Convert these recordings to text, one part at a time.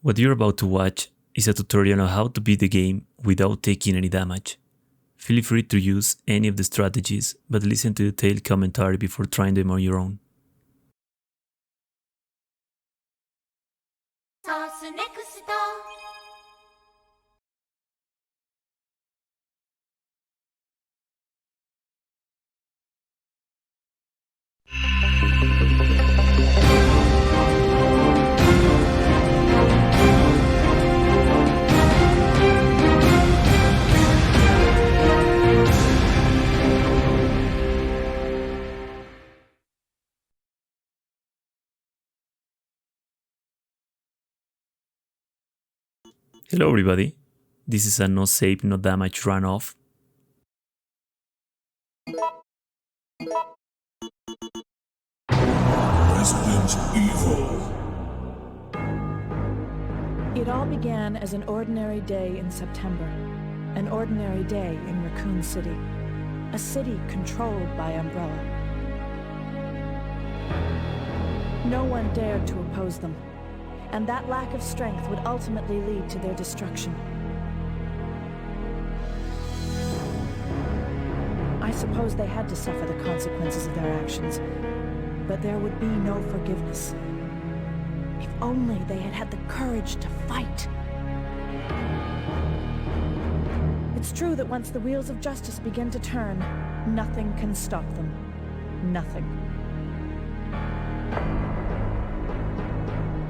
What you're about to watch is a tutorial on how to beat the game without taking any damage. Feel free to use any of the strategies, but listen to detailed commentary before trying them on your own. Sourcenext. Hello everybody, this is a no save no damage run off. Resident Evil. It all began as an ordinary day in September. An ordinary day in Racoon City. A city controlled by Umbrella. No one dared to oppose them, and that lack of strength would ultimately lead to their destruction. I suppose they had to suffer the consequences of their actions, but there would be no forgiveness. If only they had had the courage to fight. It's true that once the wheels of justice begin to turn, nothing can stop them. Nothing.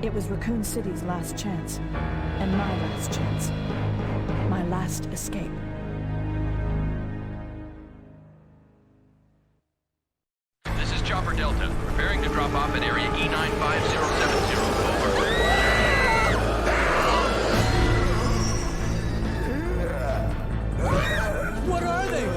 It was Racoon City's last chance, and my last chance. My last escape. This is Chopper Delta, preparing to drop off at area E95070. Over. What are they?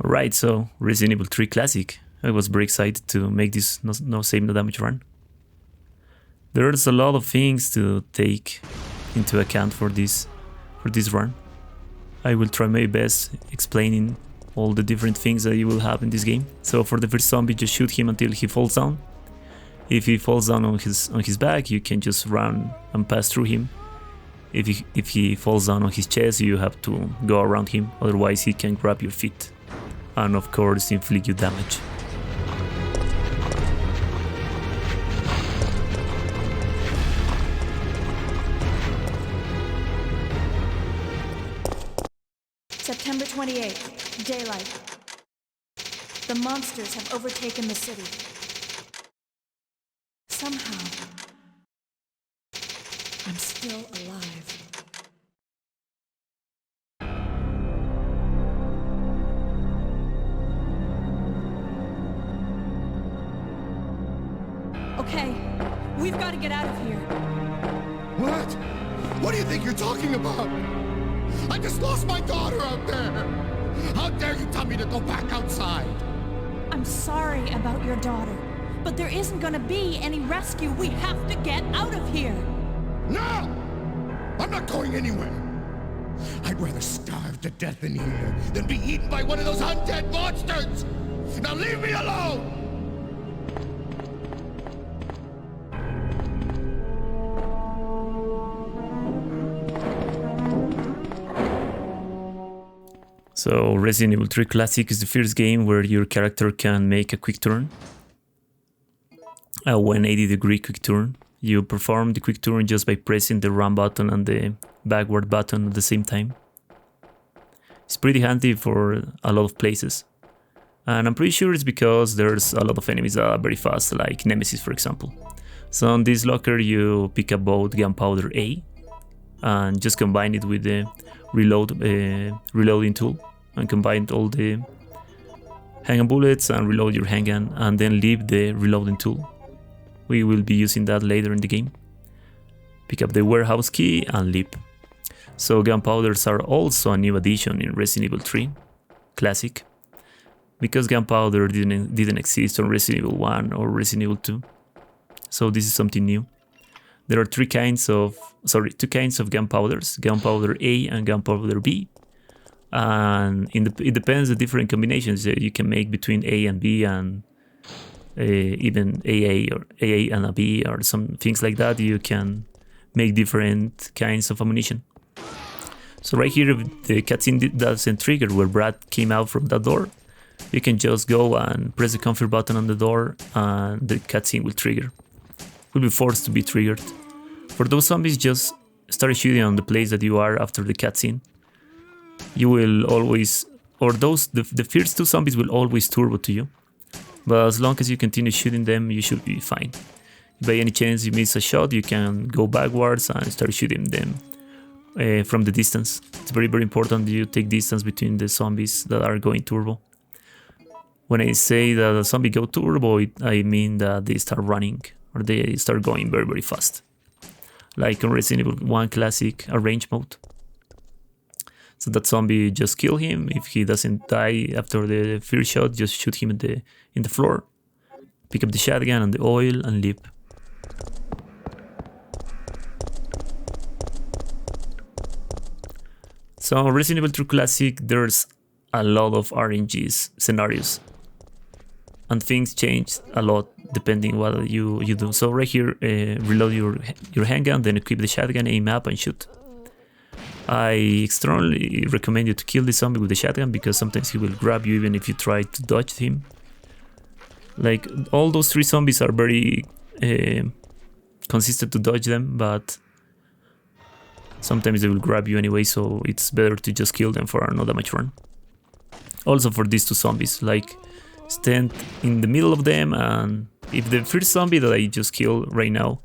Alright, so Resident Evil 3 Classic. I was very excited to make this no save no damage run. There's a lot of things to take into account for this run. I will try my best explaining all the different things that you will have in this game. So for the first zombie, just shoot him until he falls down. If he falls down on his back, you can just run and pass through him. If he falls down on his chest, you have to go around him, otherwise he can grab your feet. And of course inflict you damage. September 28th, daylight. The monsters have overtaken the city. Somehow, I'm still alive. Okay, we've got to get out of here. What? What do you think you're talking about? I just lost my daughter out there! How dare you tell me to go back outside? I'm sorry about your daughter, but there isn't gonna be any rescue. We have to get out of here. No! I'm not going anywhere. I'd rather starve to death in here than be eaten by one of those undead monsters! Now leave me alone! So Resident Evil 3 Classic is the first game where your character can make a quick turn. A 180-degree quick turn. You perform the quick turn just by pressing the run button and the backward button at the same time. It's pretty handy for a lot of places. And I'm pretty sure it's because there's a lot of enemies that are very fast, like Nemesis for example. So on this locker you pick up both Gunpowder A and just combine it with the reloading tool, and combine all the handgun bullets and reload your handgun, and then leave the reloading tool. We will be using that later in the game. Pick up the warehouse key and leap. So gunpowders are also a new addition in Resident Evil 3 Classic, because gunpowder didn't exist on Resident Evil 1 or Resident Evil 2. So this is something new. There are two kinds of gunpowders, Gunpowder A and Gunpowder B. And it depends the different combinations that you can make between A and B, and even AA or AA and a B or some things like that. You can make different kinds of ammunition. So right here, if the cutscene doesn't trigger where Brad came out from that door, you can just go and press the confirm button on the door and the cutscene will trigger. Will be forced to be triggered. For those zombies, just start shooting on the place that you are after the cutscene. You will always, or the first two zombies will always turbo to you. But as long as you continue shooting them, you should be fine. If by any chance you miss a shot, you can go backwards and start shooting them from the distance. It's very, very important that you take distance between the zombies that are going turbo. When I say that a zombie go turbo, I mean that they start running or they start going very, very fast. Like in Resident Evil 1 Classic, a range mode. So that zombie, just kill him. If he doesn't die after the first shot, just shoot him in the floor. Pick up the shotgun and the oil and leap. So Resident Evil 2 Classic, there's a lot of RNGs scenarios. And things change a lot depending what you do. So right here, reload your handgun, then equip the shotgun, aim up and shoot. I strongly recommend you to kill the zombie with the shotgun, because sometimes he will grab you even if you try to dodge him. Like, all those three zombies are very consistent to dodge them, but sometimes they will grab you anyway, so it's better to just kill them for a no damage run. Also for these two zombies, like, stand in the middle of them, and if the first zombie that I just killed right now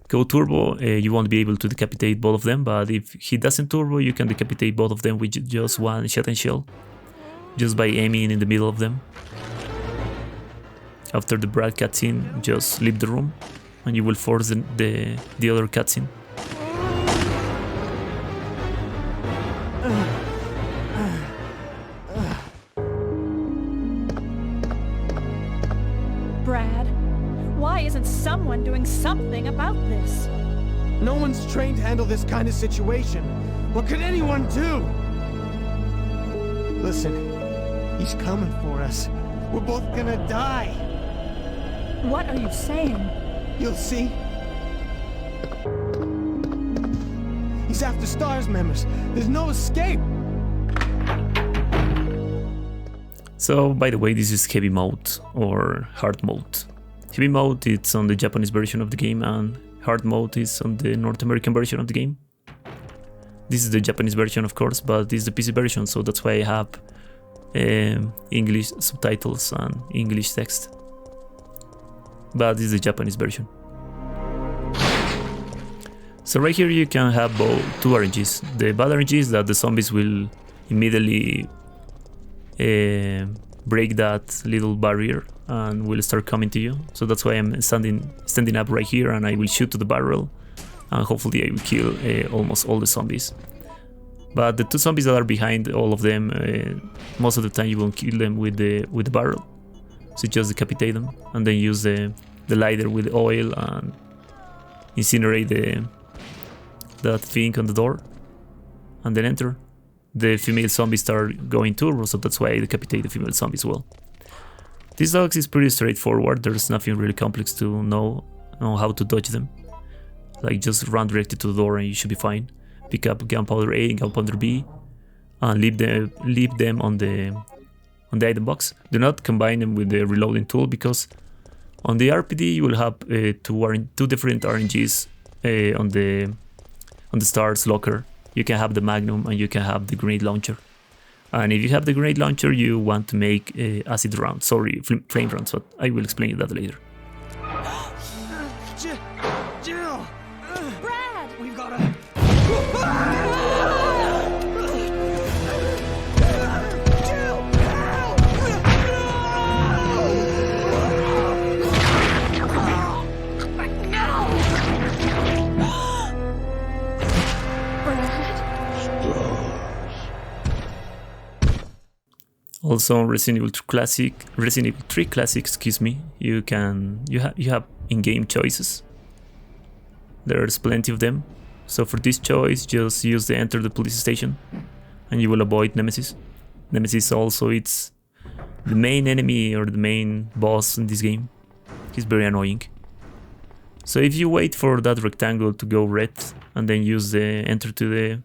go turbo, you won't be able to decapitate both of them, but if he doesn't turbo, you can decapitate both of them with just one shot and shell, just by aiming in the middle of them. After the Brad cutscene, just leave the room, and you will force the other cutscene. Brad, why isn't someone doing something about this? No one's trained to handle this kind of situation. What could anyone do? Listen, he's coming for us. We're both gonna die. What are you saying? You'll see. He's after STARS members. There's no escape. So, by the way, this is heavy mode or hard mode. Heavy mode it's on the Japanese version of the game, and hard mode is on the North American version of the game. This is the Japanese version, of course, but this is the PC version, so that's why I have English subtitles and English text. But this is the Japanese version. So right here you can have both two RNGs. The bad RNG is that the zombies will immediately break that little barrier and will start coming to you. So that's why I'm standing up right here, and I will shoot to the barrel, and hopefully I will kill almost all the zombies. But the two zombies that are behind all of them, most of the time you won't kill them with the barrel. So you just decapitate them and then use the lighter with the oil and incinerate that thing on the door, and then enter. The female zombies start going turbo, so that's why I decapitate the female zombies as well. These dogs is pretty straightforward, there's nothing really complex to know how to dodge them. Like just run directly to the door and you should be fine. Pick up Gunpowder A and Gunpowder B and leave them on the item box. Do not combine them with the reloading tool, because on the RPD you will have two different RNGs on the star's locker. You can have the Magnum and you can have the grenade launcher. And if you have the grenade launcher, you want to make acid rounds, sorry, flame rounds, but I will explain that later. Jill! Brad! We've gotta... Jill! Help! Also, Resident Evil 3 Classic, excuse me, you have in-game choices. There's plenty of them. So for this choice, just use the enter the police station, and you will avoid Nemesis. Nemesis also, it's the main enemy or the main boss in this game. He's very annoying. So if you wait for that rectangle to go red and then use the enter to the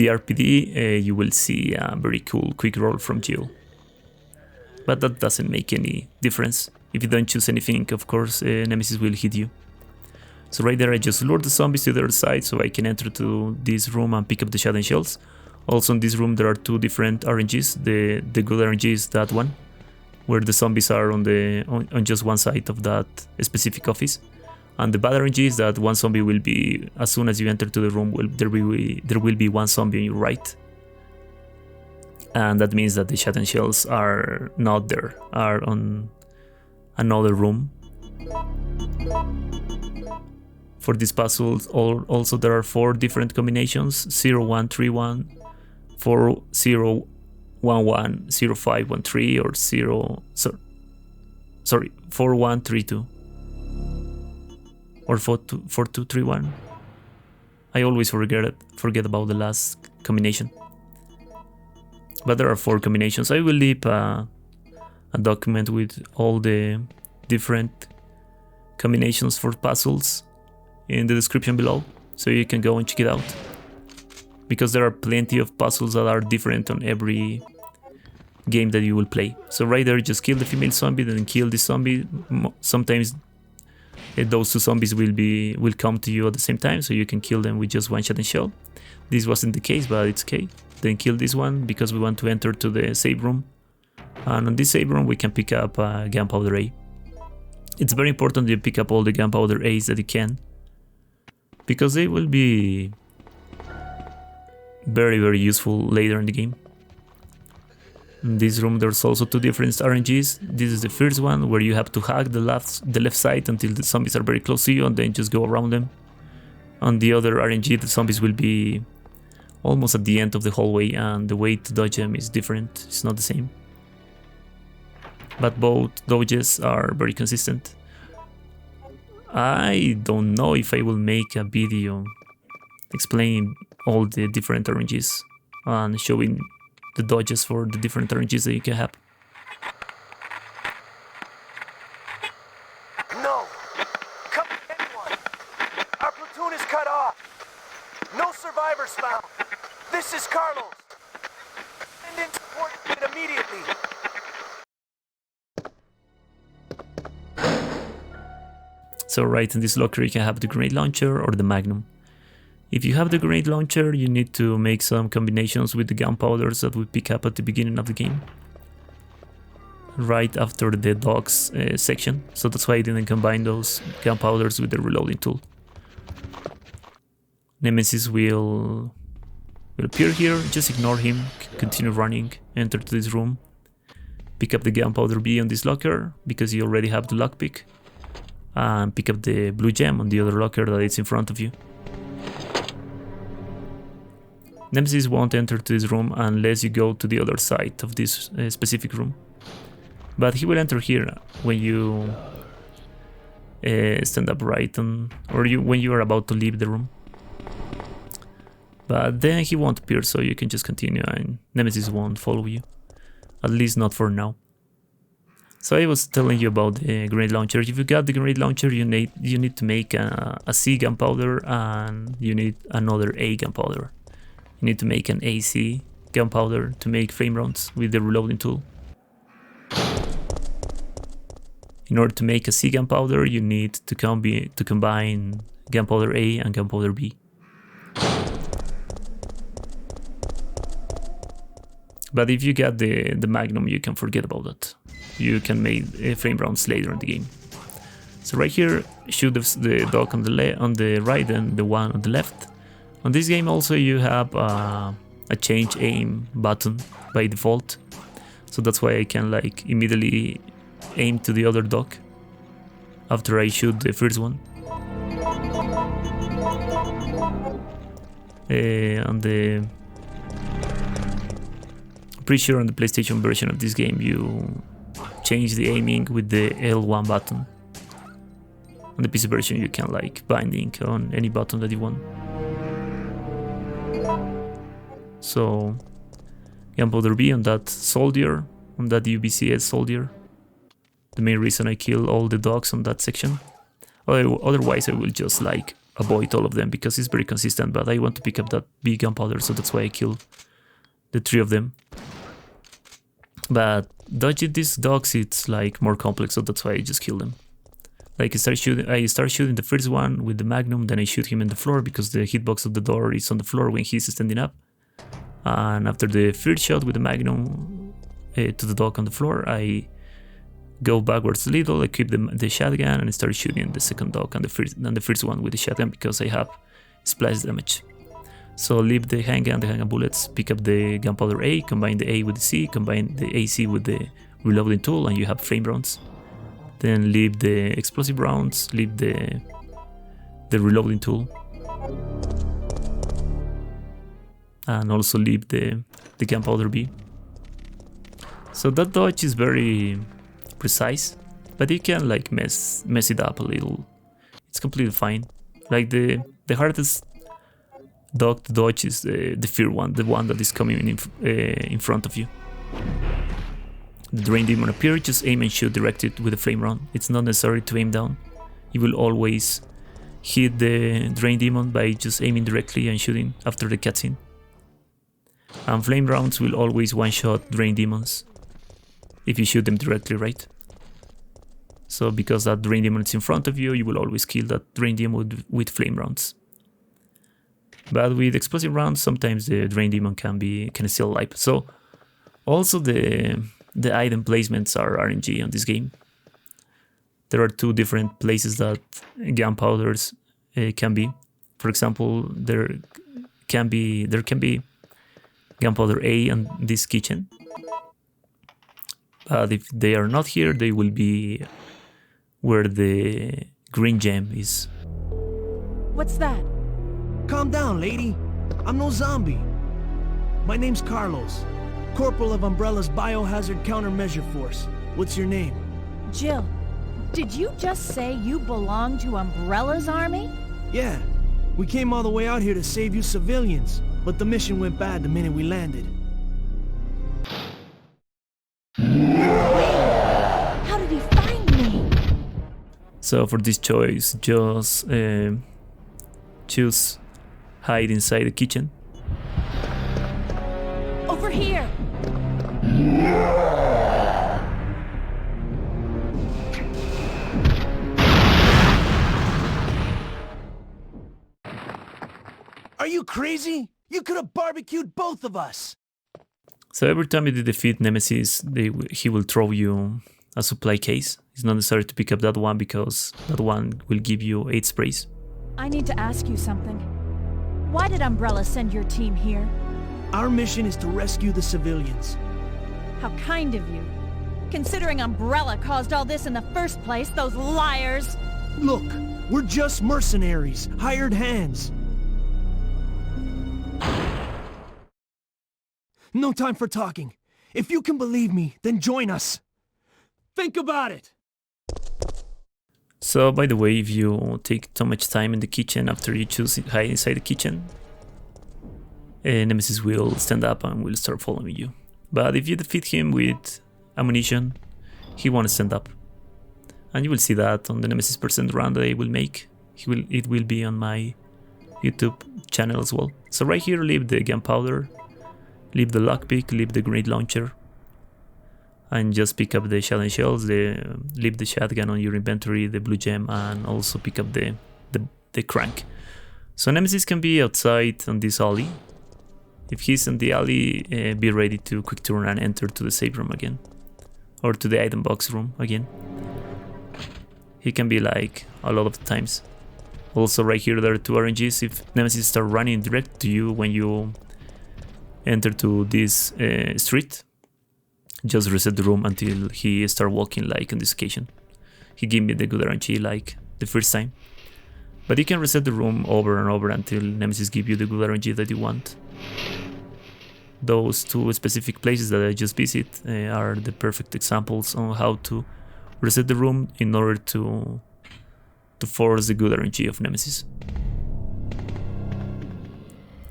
RPD, you will see a very cool quick roll from Jill. But that doesn't make any difference. If you don't choose anything, of course, Nemesis will hit you. So right there I just lured the zombies to the other side so I can enter to this room and pick up the shotgun shells. Also in this room there are two different RNGs. The good RNG is that one, where the zombies are on just one side of that specific office. And the bad RNG is that one zombie will be, as soon as you enter to the room, there will be one zombie on your right. And that means that the shotgun shells are not there, are on another room. For these puzzles, also there are 4 different combinations: 0131, 4011, 0513, or 4132. Or 4231. I always forget about the last combination. But there are 4 combinations. I will leave a document with all the different combinations for puzzles in the description below, so you can go and check it out. Because there are plenty of puzzles that are different on every game that you will play. So right there, just kill the female zombie, then kill the zombie. Sometimes those 2 zombies will come to you at the same time, so you can kill them with just one shot and shell. This wasn't the case, but it's okay. Then kill this one because we want to enter to the save room. And on this save room we can pick up Gunpowder A. It's very important that you pick up all the Gunpowder A's that you can, because they will be very, very useful later in the game. In this room there's also 2 different RNGs. This is the first one, where you have to hack the left side until the zombies are very close to you and then just go around them. On the other RNG, the zombies will be almost at the end of the hallway, and the way to dodge them is different, it's not the same. But both dodges are very consistent. I don't know if I will make a video explaining all the different RNGs and showing the dodges for the different RNGs that you can have. No! Come anyone! Our platoon is cut off! No survivors found! This is Carlos! Send in support immediately! So right in this locker you can have the grenade launcher or the Magnum. If you have the grenade launcher, you need to make some combinations with the gunpowders that we pick up at the beginning of the game, right after the dogs section. So that's why I didn't combine those gunpowders with the reloading tool. Nemesis will appear here, just ignore him, continue running, enter to this room, pick up the Gunpowder B on this locker because you already have the lockpick, and pick up the blue gem on the other locker that is in front of you. Nemesis won't enter to this room unless you go to the other side of this specific room. But he will enter here when you stand up right on, or when you are about to leave the room. But then he won't appear, so you can just continue and Nemesis won't follow you. At least not for now. So I was telling you about the grenade launcher. If you got the grenade launcher, you need to make a C gunpowder and you need another A gunpowder. You need to make an AC gunpowder to make flame rounds with the reloading tool. In order to make a C gunpowder, you need to combine gunpowder A and gunpowder B. But if you get the Magnum, you can forget about that. You can make flame rounds later in the game. So right here, shoot the dog on the right and the one on the left. On this game also you have a change aim button by default. So that's why I can like immediately aim to the other dog after I shoot the first one. Pretty sure on the PlayStation version of this game you change the aiming with the L1 button. On the PC version you can like binding on any button that you want. So gunpowder B on that soldier, on that UBCS soldier. The main reason I kill all the dogs on that section. Otherwise I will just like avoid all of them because it's very consistent, but I want to pick up that B gunpowder, so that's why I kill the 3 of them. But dodging these dogs, it's like more complex, so that's why I just kill them. Like I start shooting the first one with the Magnum, then I shoot him in the floor because the hitbox of the door is on the floor when he's standing up. And after the first shot with the Magnum to the dog on the floor, I go backwards a little, equip the shotgun, and I start shooting the second dog and the first one with the shotgun because I have splash damage. So leave the handgun bullets, pick up the gunpowder A, combine the A with the C, combine the AC with the reloading tool, and you have flame rounds. Then leave the explosive rounds, leave the reloading tool, and also leave the gunpowder B. So that dodge is very precise, but you can like mess it up a little. It's completely fine. Like the hardest dog to dodge is the fear one, the one that is coming in front of you. The Drain Demon appears, just aim and shoot directed with a flame round. It's not necessary to aim down. You will always hit the Drain Demon by just aiming directly and shooting after the cutscene. And flame rounds will always one-shot Drain Demons if you shoot them directly, right? So because that Drain Demon is in front of you, you will always kill that Drain Demon with flame rounds. But with explosive rounds, sometimes the Drain Demon can steal life. So also the item placements are RNG on this game. There are 2 different places that gunpowders can be. For example, there can be gunpowder A in this kitchen. But if they are not here, they will be where the green gem is. What's that? Calm down, lady. I'm no zombie. My name's Carlos, Corporal of Umbrella's Biohazard Countermeasure Force. What's your name? Jill, did you just say you belong to Umbrella's army? Yeah. We came all the way out here to save you civilians, but the mission went bad the minute we landed. How did he find me? So for this choice, just choose hide inside the kitchen. Over here! Are you crazy? You could have barbecued both of us! So every time you defeat Nemesis, he will throw you a supply case. It's not necessary to pick up that one because that one will give you 8 sprays. I need to ask you something. Why did Umbrella send your team here? Our mission is to rescue the civilians. How kind of you. Considering Umbrella caused all this in the first place, those liars! Look, we're just mercenaries, hired hands. No time for talking. If you can believe me, then join us. Think about it! So, by the way, if you take too much time in the kitchen after you choose hide inside the kitchen, Nemesis will stand up and will start following you. But if you defeat him with ammunition, he won't stand up. And you will see that on the Nemesis % run that I will make. It will be on my YouTube channel as well. So right here, leave the Gunpowder, leave the lockpick, leave the grenade launcher, and just pick up the shotgun shells, leave the shotgun on your inventory, the blue gem, and also pick up the crank. So Nemesis can be outside on this alley. If he's in the alley, be ready to quick turn and enter to the safe room again, or to the item box room again. He can be like a lot of the times. Also right here there are 2 RNGs. If Nemesis start running direct to you when you enter to this street, just reset the room until he start walking like on this occasion. He gave me the good RNG like the first time. But you can reset the room over and over until Nemesis give you the good RNG that you want. Those 2 specific places that I just visit are the perfect examples on how to reset the room in order to force the good RNG of Nemesis.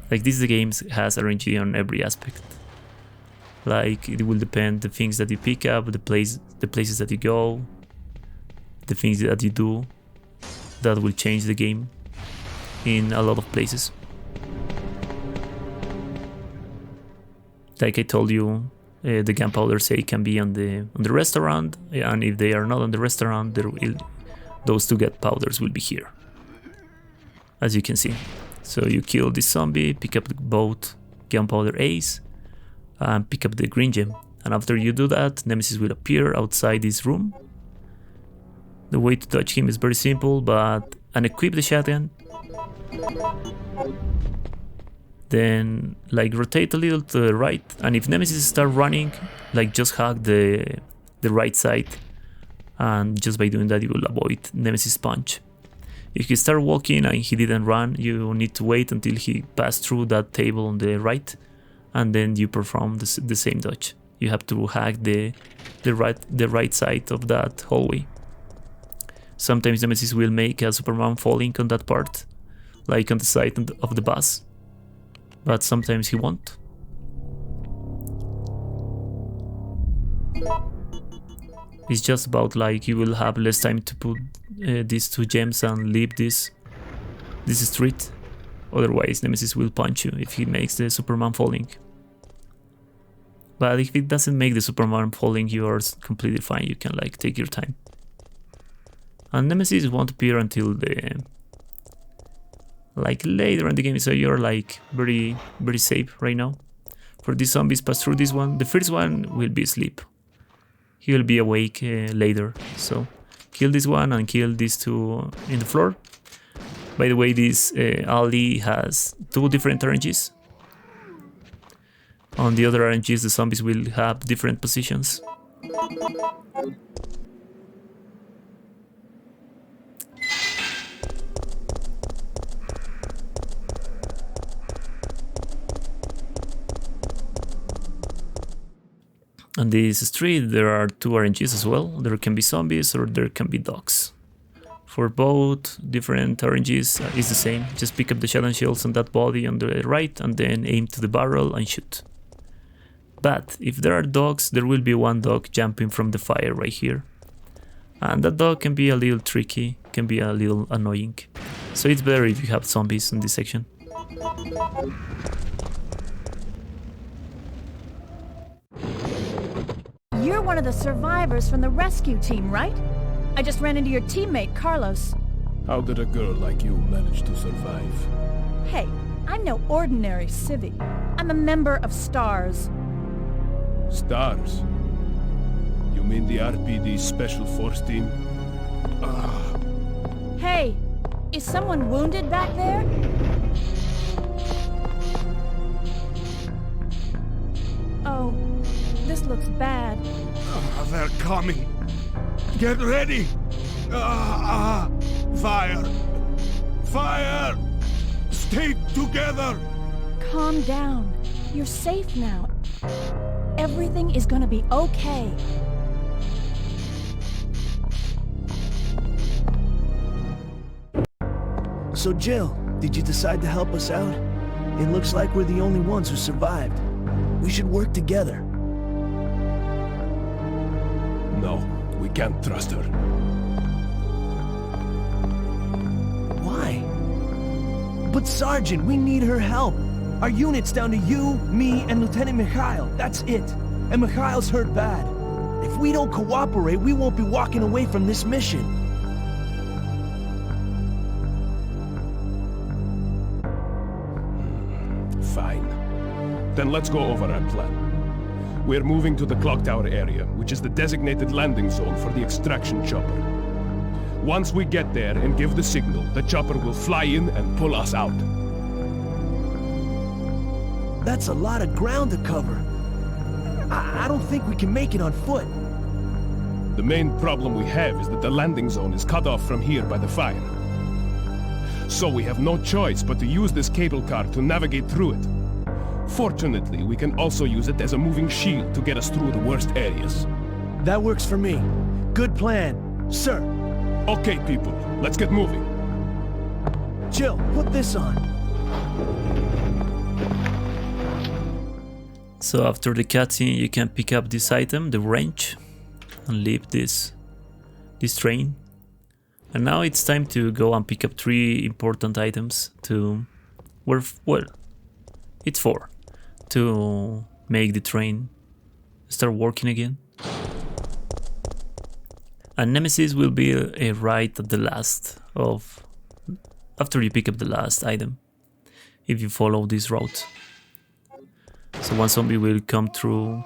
Like this, the game has RNG on every aspect. Like it will depend the things that you pick up, the places that you go, the things that you do, that will change the game in a lot of places. Like I told you, the Gunpowder say can be on the restaurant, and if they are not on the restaurant, those 2 Gunpowders will be here, as you can see. So you kill this zombie, pick up both Gunpowder Ace, and pick up the green gem. And after you do that, Nemesis will appear outside this room. The way to dodge him is very simple, but unequip the shotgun. Then like rotate a little to the right, and if Nemesis start running, like just hug the right side, and just by doing that you will avoid Nemesis punch. If he start walking and he didn't run, you need to wait until he passed through that table on the right, and then you perform the same dodge. You have to hack the right side of that hallway. Sometimes Nemesis will make a Superman falling on that part, like on the side of the bus, but sometimes he won't. It's just about you will have less time to put these 2 gems and leave this street. Otherwise Nemesis will punch you if he makes the Superman falling. But if it doesn't make the Superman falling, you are completely fine. You can take your time. And Nemesis won't appear until later in the game, so you're very very safe right now. For these zombies pass through this one, the first one will be asleep. He will be awake later, so kill this one and kill these 2 in the floor. By the way, this alley has 2 different RNGs. On the other RNGs, the zombies will have different positions. On this street there are 2 RNGs as well. There can be zombies or there can be dogs. For both different RNGs it's the same. Just pick up the shotgun shells on that body on the right and then aim to the barrel and shoot. But if there are dogs, there will be 1 dog jumping from the fire right here. And that dog can be a little tricky, can be a little annoying. So it's better if you have zombies in this section. You're one of the survivors from the rescue team, right? I just ran into your teammate, Carlos. How did a girl like you manage to survive? Hey, I'm no ordinary civvy. I'm a member of STARS. Stars? You mean the RPD Special Force Team? Hey, is someone wounded back there? Oh, this looks bad. They're coming. Get ready. Fire. Fire. Stay together. Calm down. You're safe now. Everything is gonna be okay. So Jill, did you decide to help us out? It looks like we're the only ones who survived. We should work together. No, we can't trust her. Why? But Sergeant, we need her help. Our unit's down to you, me, and Lieutenant Mikhail. That's it. And Mikhail's hurt bad. If we don't cooperate, we won't be walking away from this mission. Fine. Then let's go over our plan. We're moving to the clock tower area, which is the designated landing zone for the extraction chopper. Once we get there and give the signal, the chopper will fly in and pull us out. That's a lot of ground to cover. I don't think we can make it on foot. The main problem we have is that the landing zone is cut off from here by the fire. So we have no choice but to use this cable car to navigate through it. Fortunately, we can also use it as a moving shield to get us through the worst areas. That works for me. Good plan, sir. Okay, people, let's get moving. Jill, put this on. So after the cutscene, you can pick up this item, the wrench, and leave this train. And now it's time to go and pick up 3 important items to, well, it's 4, to make the train start working again. And Nemesis will be right at the last of, after you pick up the last item, if you follow this route. So one zombie will come through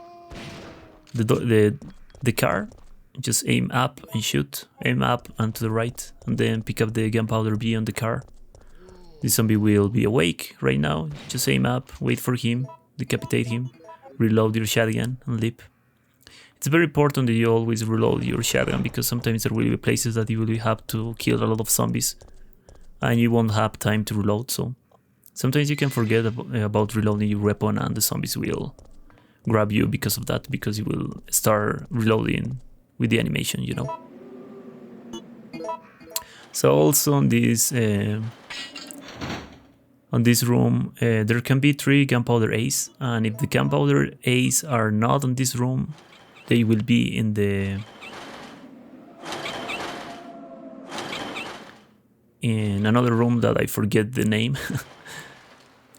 the car, just aim up and shoot, aim up and to the right, and then pick up the gunpowder B on the car. This zombie will be awake right now, just aim up, wait for him, decapitate him, reload your shotgun and leap. It's very important that you always reload your shotgun, because sometimes there will be places that you will have to kill a lot of zombies and you won't have time to reload, so sometimes you can forget about reloading your weapon and the zombies will grab you because of that, because you will start reloading with the animation, you know. So also on this room, there can be 3 gunpowder A's, and if the gunpowder A's are not on this room, they will be in the in another room that I forget the name.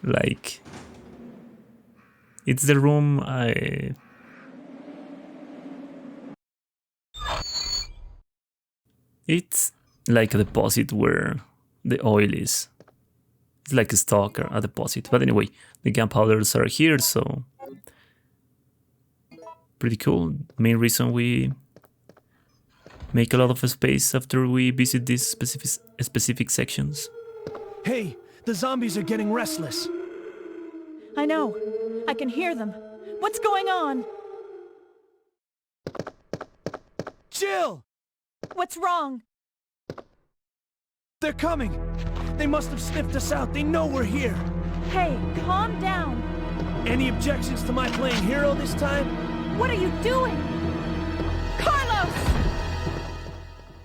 Like, it's the room it's like a deposit where the oil is. It's like a stock or a deposit. But anyway, the gunpowders are here, so pretty cool. Main reason we make a lot of space after we visit these specific sections. Hey, the zombies are getting restless. I know. I can hear them. What's going on? Jill! What's wrong? They're coming! They must have sniffed us out. They know we're here. Hey, calm down. Any objections to my playing hero this time? What are you doing? Carlos!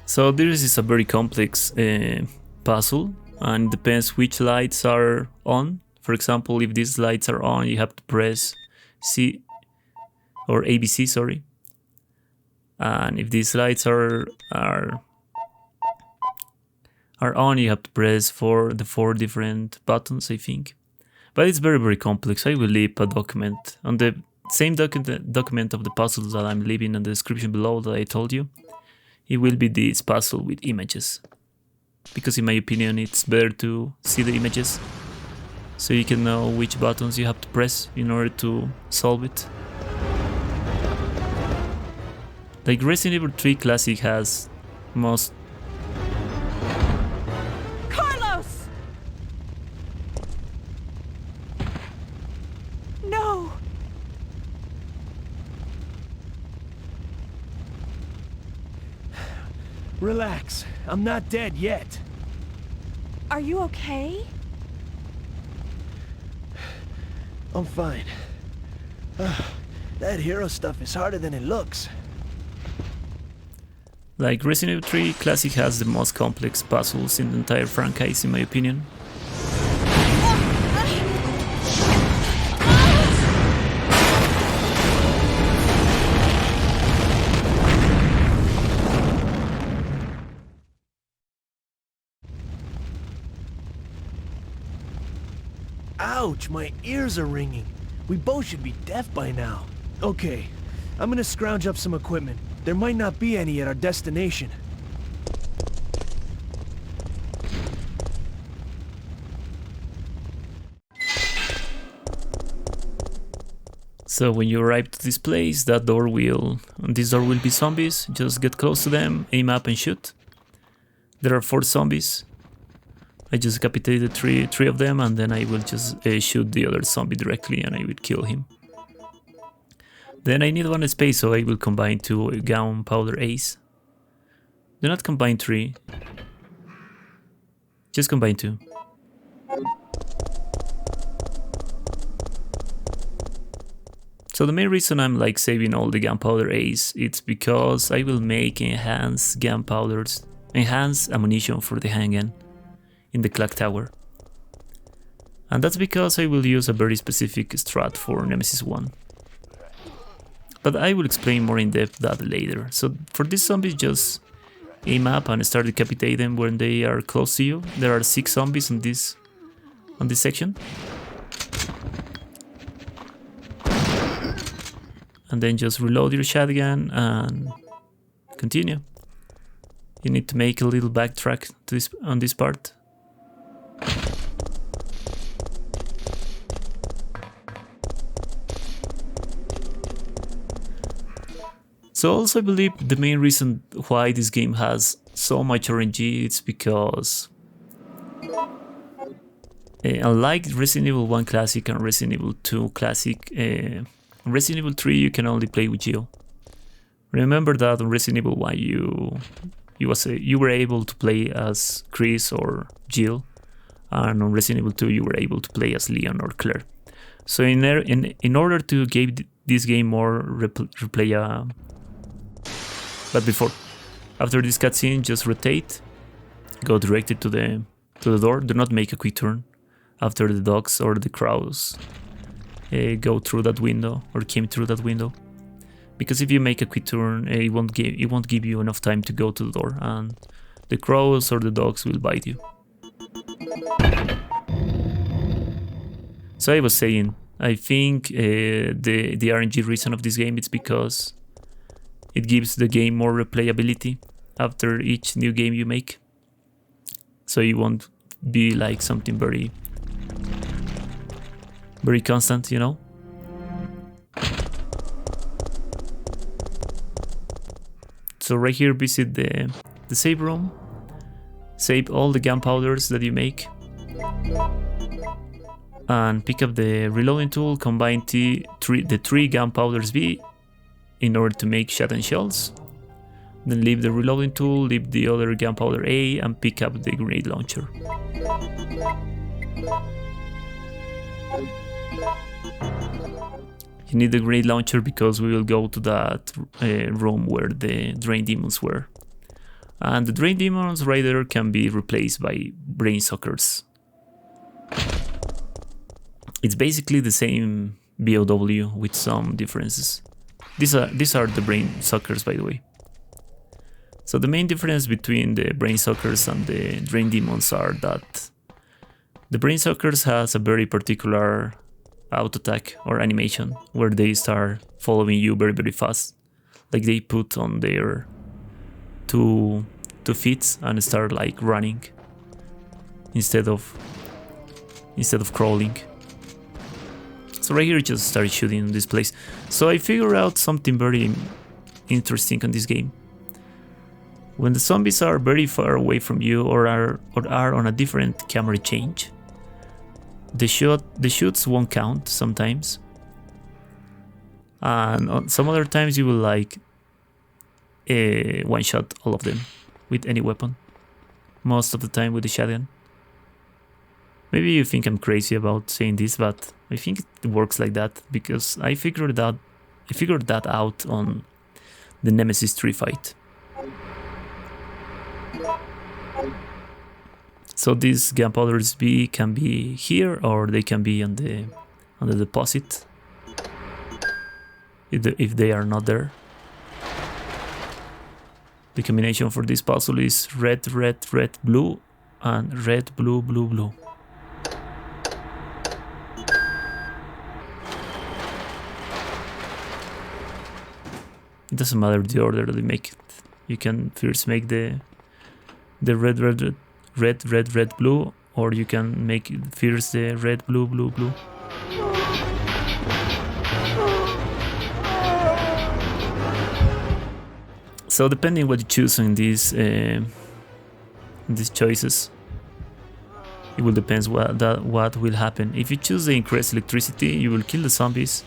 So this is a very complex puzzle, and it depends which lights are on. For example, if these lights are on, you have to press C or ABC, sorry. And if these lights are on, you have to press the 4 different buttons, I think. But it's very, very complex. I will leave a document on the same document of the puzzles that I'm leaving in the description below that I told you. It will be this puzzle with images, because in my opinion it's better to see the images so you can know which buttons you have to press in order to solve it. Like Resident Evil 3 Classic has most... Carlos! No! Relax. I'm not dead yet. Are you okay? I'm fine. That hero stuff is harder than it looks. Like Resident Evil 3 Classic has the most complex puzzles in the entire franchise, in my opinion. Ouch, my ears are ringing. We both should be deaf by now. Okay, I'm gonna scrounge up some equipment. There might not be any at our destination. So when you arrive to this place, this door will be zombies. Just get close to them, aim up and shoot. There are 4 zombies. I just decapitated three of them, and then I will just shoot the other zombie directly and I will kill him. Then I need 1 space, so I will combine 2 Gunpowder Ace. Do not combine 3. Just combine 2. So the main reason I'm like saving all the Gunpowder Ace, it's because I will make enhanced ammunition for the handgun in the clock tower. And that's because I will use a very specific strat for Nemesis 1. But I will explain more in depth that later. So for these zombies, just aim up and start decapitating them when they are close to you. There are 6 zombies on this section. And then just reload your shotgun and continue. You need to make a little backtrack on this part. So also I believe the main reason why this game has so much RNG is because unlike Resident Evil 1 Classic and Resident Evil 2 Classic, Resident Evil 3 you can only play with Jill. Remember that on Resident Evil 1 you were able to play as Chris or Jill, and on Resident Evil 2 you were able to play as Leon or Claire. So in order to give this game more replay, but after this cutscene, just rotate, go directly to the door. Do not make a quick turn after the dogs or the crows go through that window or came through that window, because if you make a quick turn, it won't give you enough time to go to the door, and the crows or the dogs will bite you. So I was saying, I think the RNG reason of this game is because it gives the game more replayability after each new game you make. So you won't be like something very constant, you know? So right here, visit the save room, save all the gunpowders that you make, and pick up the reloading tool, combine the 3 gunpowders B in order to make shotgun shells. Then leave the reloading tool, leave the other gunpowder A, and pick up the grenade launcher. You need the grenade launcher because we will go to that room where the drain demons were. And the drain demons right there can be replaced by brain suckers. It's basically the same BOW with some differences. These are the brain suckers, by the way. So the main difference between the brain suckers and the drain demons are that the brain suckers has a very particular auto attack or animation where they start following you very, very fast. Like they put on their two feet and start like running instead of crawling. So right here it just started shooting in this place. So I figured out something very interesting on this game. When the zombies are very far away from you or are on a different camera change, the shoots won't count sometimes. And on some other times you will like one shot all of them with any weapon. Most of the time with the shotgun. Maybe you think I'm crazy about saying this, but I think it works like that because I figured that out on the Nemesis 3 fight. So these gunpowders B can be here or they can be on the deposit if they are not there. The combination for this puzzle is red, red, red, blue and red, blue, blue, blue. It doesn't matter the order that you make it. You can first make the red, blue, or you can make it first the red, blue, blue, blue. So depending what you choose in these choices, it will depend what will happen. If you choose the increased electricity, you will kill the zombies,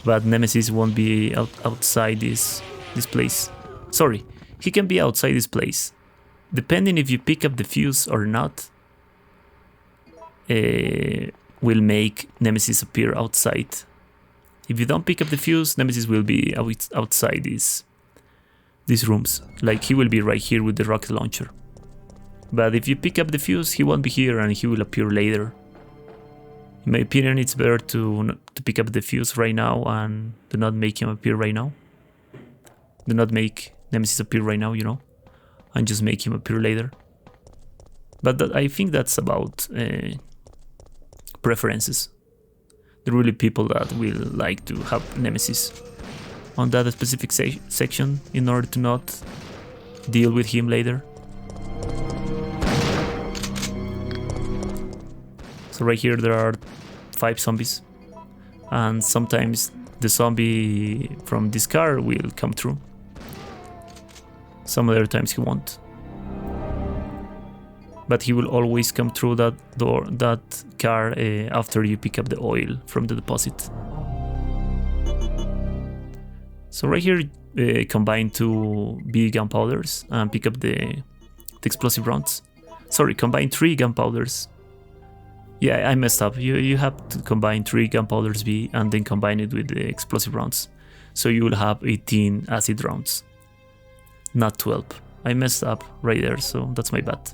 but Nemesis won't be outside this place. Sorry, he can be outside this place. Depending if you pick up the fuse or not, will make Nemesis appear outside. If you don't pick up the fuse, Nemesis will be outside these rooms. Like, he will be right here with the rocket launcher. But if you pick up the fuse, he won't be here and he will appear later. In my opinion, it's better to pick up the fuse right now and do not make him appear right now. Do not make Nemesis appear right now, you know, and just make him appear later. But I think that's about preferences. There are really people that will like to have Nemesis on that specific section in order to not deal with him later. So right here there are 5 zombies, and sometimes the zombie from this car will come through. Some other times he won't. But he will always come through that car after you pick up the oil from the deposit. So right here, combine 2 big gunpowders and pick up the explosive rounds. Sorry, combine 3 gunpowders. Yeah, I messed up. You have to combine 3 gunpowders B and then combine it with the explosive rounds. So you will have 18 acid rounds, not 12. I messed up right there, so that's my bad.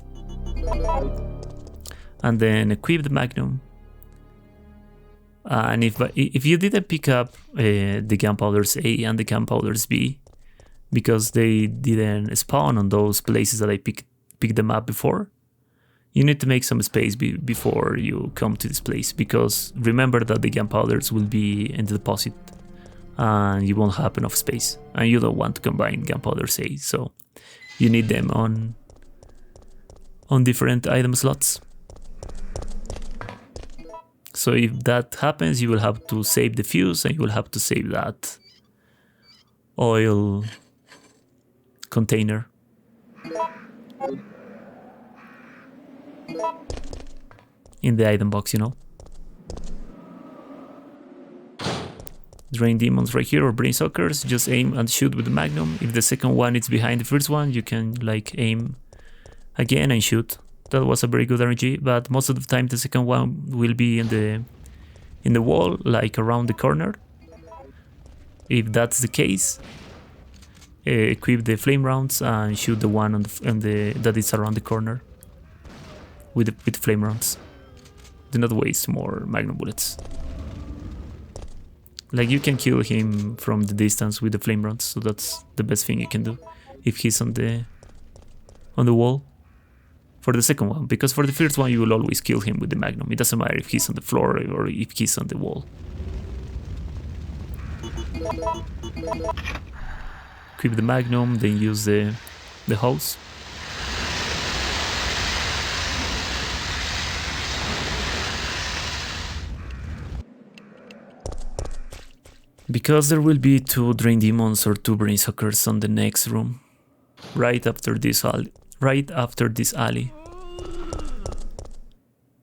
And then equip the Magnum. And if you didn't pick up the gunpowders A and the gunpowders B, because they didn't spawn on those places that I picked them up before, you need to make some space before you come to this place, because remember that the gunpowders will be in the deposit and you won't have enough space, and you don't want to combine gunpowders A, so you need them on different item slots. So if that happens, you will have to save the fuse and you will have to save that oil container. In the item box, you know. Drain demons right here, or brain suckers. Just aim and shoot with the Magnum. If the second one is behind the first one, you can like aim again and shoot. That was a very good RNG, but most of the time the second one will be in the wall, like around the corner. If that's the case, equip the flame rounds and shoot the one that is around the corner with flame rounds. Do not waste more Magnum bullets. Like, you can kill him from the distance with the flame rounds, so that's the best thing you can do if he's on the wall. For the second one, because for the first one you will always kill him with the Magnum. It doesn't matter if he's on the floor or if he's on the wall. Equip the Magnum, then use the hose. Because there will be 2 drain demons or 2 brain suckers on the next room, right after this alley.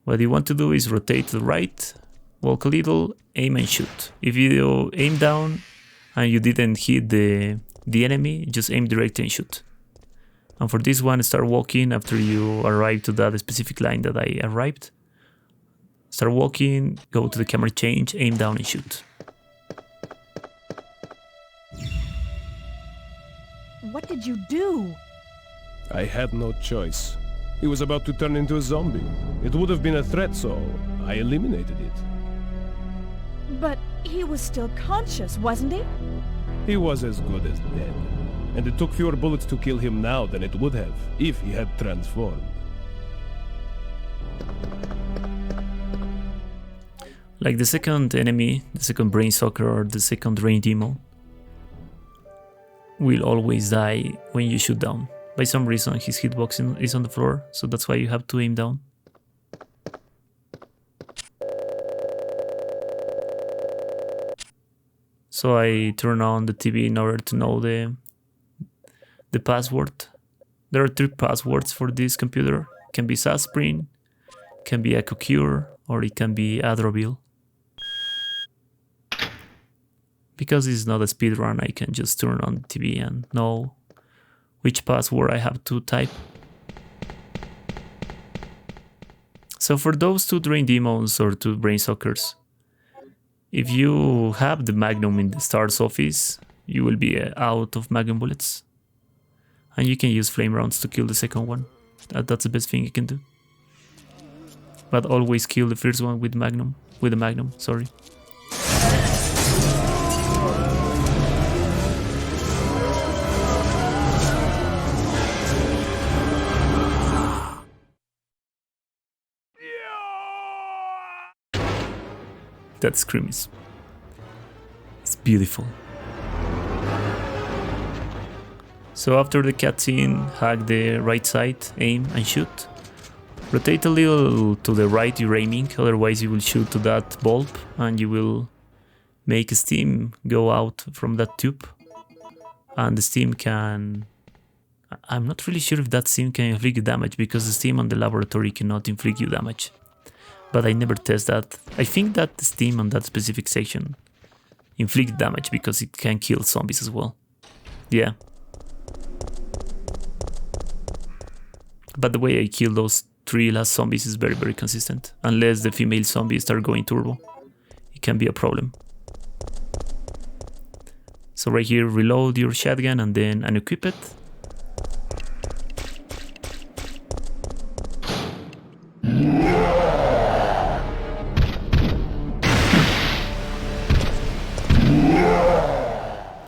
What you want to do is rotate to the right, walk a little, aim and shoot. If you aim down and you didn't hit the enemy, just aim directly and shoot. And for this one, start walking after you arrive to that specific line that I arrived. Start walking, go to the camera change, aim down and shoot. What did you do? I had no choice. He was about to turn into a zombie. It would have been a threat, so I eliminated it. But he was still conscious, wasn't he? He was as good as dead. And it took fewer bullets to kill him now than it would have if he had transformed. Like the second enemy, the second brain sucker or the second drain demon, will always die when you shoot down. By some reason his hitbox is on the floor, so that's why you have to aim down. So I turn on the TV in order to know the password. There are 3 passwords for this computer. It can be Sasprin, can be EcoCure, or it can be Adroville. Because it's not a speedrun, I can just turn on the TV and know which password I have to type. So for those 2 Drain Demons or 2 Brain Suckers, if you have the Magnum in the Star's office, you will be out of Magnum bullets. And you can use flame rounds to kill the second one. That's the best thing you can do. But always kill the first one with Magnum. With the Magnum, sorry. That scream is... it's beautiful. So after the cutscene, hack the right side, aim and shoot. Rotate a little to the right you're aiming, otherwise you will shoot to that bulb and you will make steam go out from that tube. And the steam can... I'm not really sure if that steam can inflict you damage, because the steam on the laboratory cannot inflict you damage. But I never test that. I think that the steam on that specific section inflicts damage because it can kill zombies as well. Yeah. But the way I kill those 3 last zombies is very, very consistent. Unless the female zombies start going turbo, it can be a problem. So right here, reload your shotgun and then unequip it.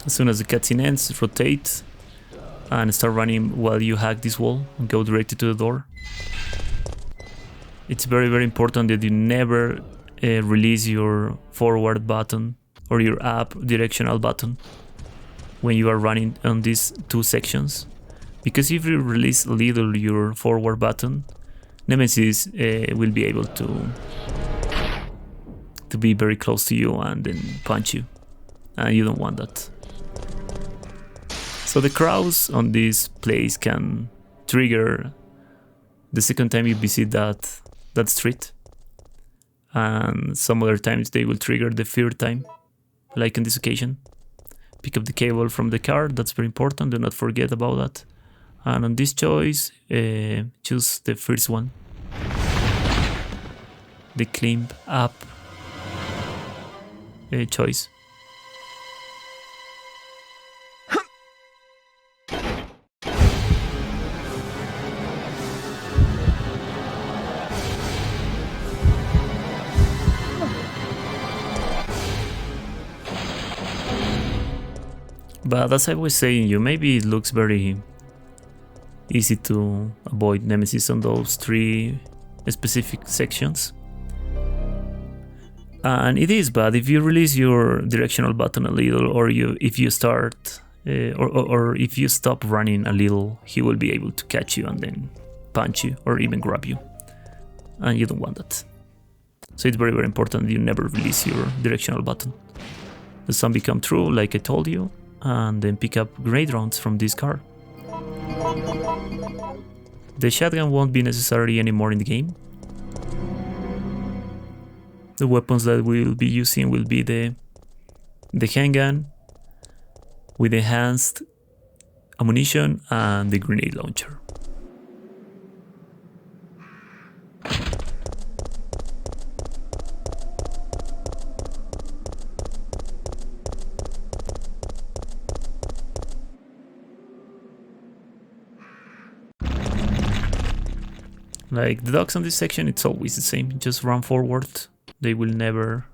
As soon as the cutscene ends, rotate and start running while you hack this wall and go directly to the door. It's very, very important that you never release your forward button or your up directional button when you are running on these 2 sections. Because if you release a little your forward button, Nemesis will be able to be very close to you and then punch you. And you don't want that. So the crowds on this place can trigger the second time you visit that street. And some other times they will trigger the 3rd time, like on this occasion. Pick up the cable from the car, that's very important, do not forget about that. And on this choice, choose the first one. The climb up choice. But as I was saying you, maybe it looks very easy to avoid Nemesis on those 3 specific sections. And it is, but if you release your directional button a little, or if you start or if you stop running a little, he will be able to catch you and then punch you or even grab you. And you don't want that. So it's very, very important that you never release your directional button. The zombie come through, like I told you, and then pick up grenade rounds from this car. The shotgun won't be necessary anymore in the game. The weapons that we'll be using will be the handgun with enhanced ammunition and the grenade launcher. Like the dogs on this section, it's always the same. Just run forward. They will never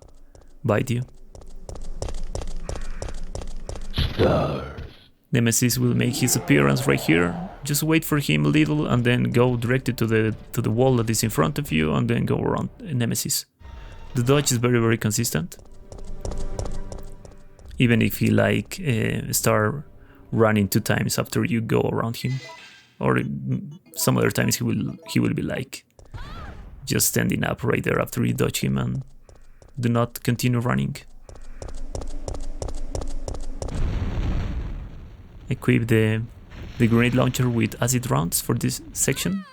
bite you. Stars. Nemesis will make his appearance right here. Just wait for him a little and then go directly to the wall that is in front of you and then go around Nemesis. The dodge is very, very consistent. Even if he start running 2 times after you go around him, or some other times he will be like just standing up right there after you dodge him and do not continue running. Equip the grenade launcher with acid rounds for this section.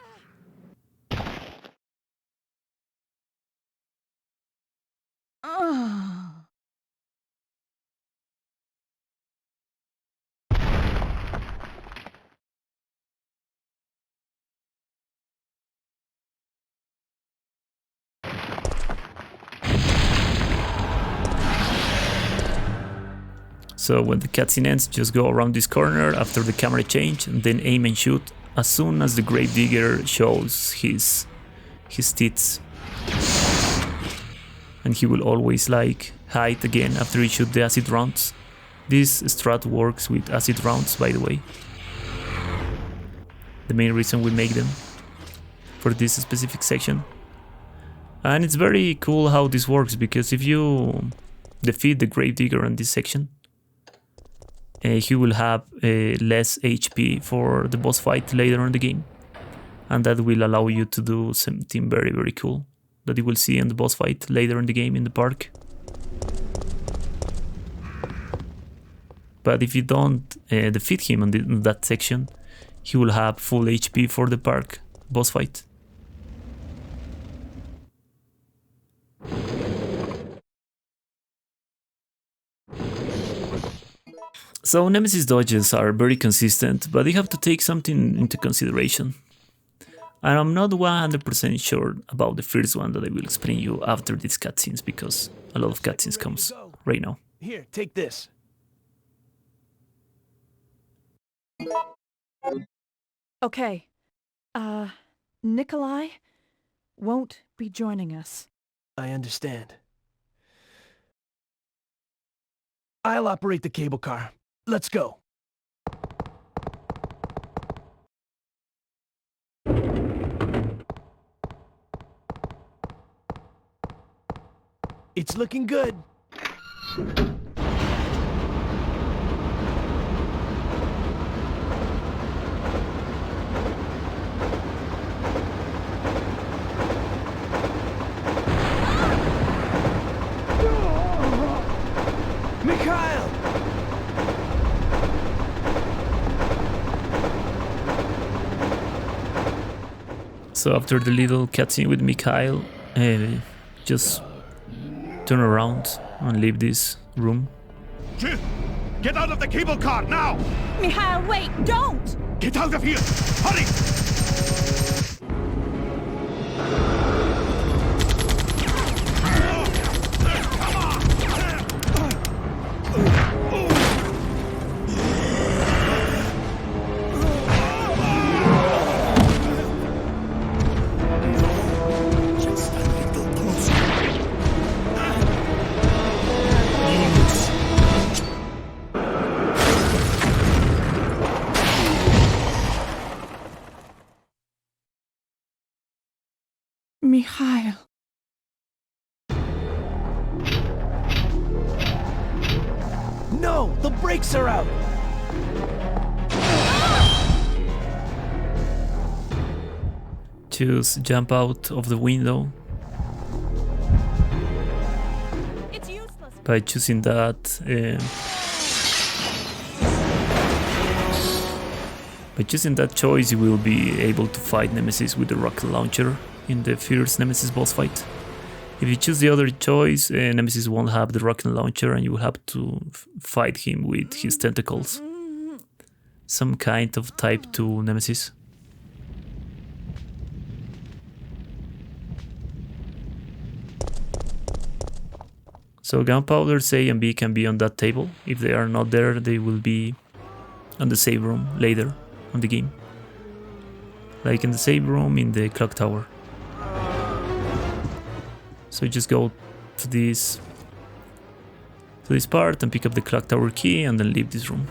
So when the cutscene ends, just go around this corner after the camera change and then aim and shoot as soon as the Gravedigger shows his teeth. And he will always like hide again after you shoot the acid rounds. This strat works with acid rounds, by the way. The main reason we make them for this specific section. And it's very cool how this works, because if you defeat the Gravedigger in this section, he will have less HP for the boss fight later in the game, and that will allow you to do something very, very cool that you will see in the boss fight later in the game in the park. But if you don't defeat him in that section, he will have full HP for the park boss fight. So Nemesis dodges are very consistent, but you have to take something into consideration. And I'm not 100% sure about the first one that I will explain you after these cutscenes, because a lot of cutscenes comes right now. Here, take this. Okay. Nikolai won't be joining us. I understand. I'll operate the cable car. Let's go. It's looking good. Mikhail! So after the little cutscene with Mikhail, just turn around and leave this room. Jill, get out of the cable car now! Mikhail, wait! Don't! Get out of here! Hurry! Mikhail. No! The brakes are out! Just jump out of the window. It's useless. By choosing that. By choosing that choice, you will be able to fight Nemesis with the rocket launcher in the first Nemesis boss fight. If you choose the other choice, Nemesis won't have the rocket launcher and you will have to fight him with his tentacles. Some kind of type 2 Nemesis. So Gunpowder's A and B can be on that table. If they are not there, they will be on the save room later on the game. Like in the save room in the clock tower. So just go to this part and pick up the clock tower key and then leave this room.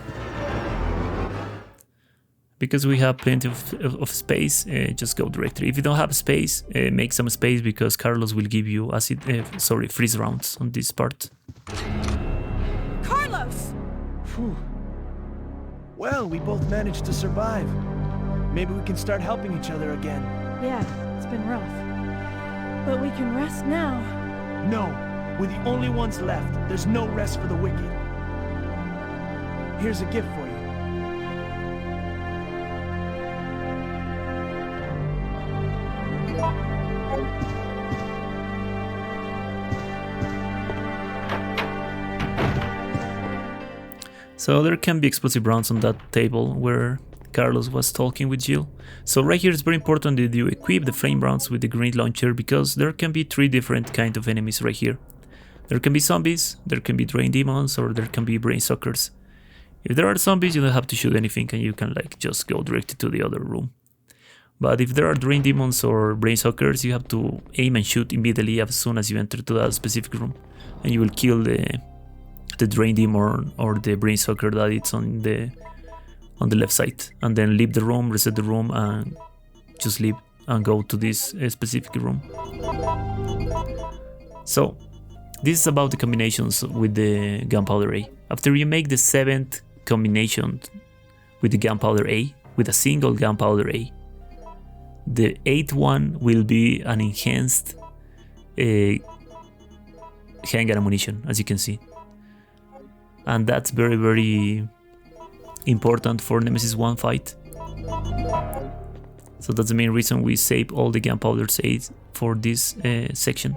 Because we have plenty of space, just go directly. If you don't have space, make some space because Carlos will give you freeze rounds on this part. Carlos! Phew. Well, we both managed to survive. Maybe we can start helping each other again. Yeah, it's been rough. But we can rest now. No, we're the only ones left. There's no rest for the wicked. Here's a gift for you. So there can be explosive rounds on that table where Carlos was talking with Jill. So right here it's very important that you equip the flame rounds with the grenade launcher, because there can be 3 different kind of enemies right here. There can be zombies, there can be drain demons, or there can be brain suckers. If there are zombies, you don't have to shoot anything and you can like just go directly to the other room. But if there are drain demons or brain suckers, you have to aim and shoot immediately as soon as you enter to that specific room, and you will kill the drain demon or the brain sucker that it's on the left side, and then leave the room, reset the room, and just leave and go to this specific room. So this is about the combinations with the Gunpowder A. After you make the 7th combination with the Gunpowder A, with a single Gunpowder A, the 8th one will be an enhanced handgun ammunition, as you can see. And that's very, very important for Nemesis 1 fight. So that's the main reason we save all the Gunpowder A's for this section.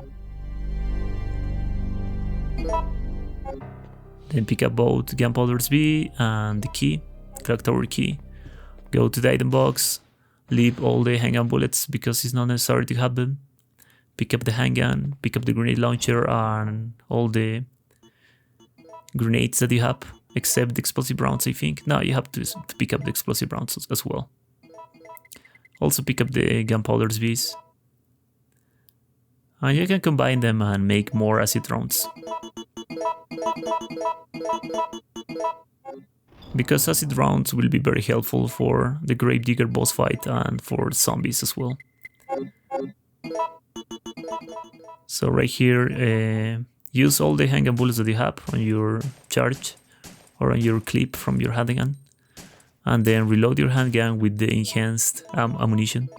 Then pick up both Gunpowders B and the key, clock tower key. Go to the item box, leave all the handgun bullets because it's not necessary to have them. Pick up the handgun, pick up the grenade launcher and all the grenades that you have, except the explosive rounds, I think. No, you have to pick up the explosive rounds as well. Also pick up the Gunpowders Bs. And you can combine them and make more acid rounds. Because acid rounds will be very helpful for the Gravedigger boss fight and for zombies as well. So right here, use all the handgun bullets that you have on your charge or on your clip from your handgun, and then reload your handgun with the enhanced ammunition.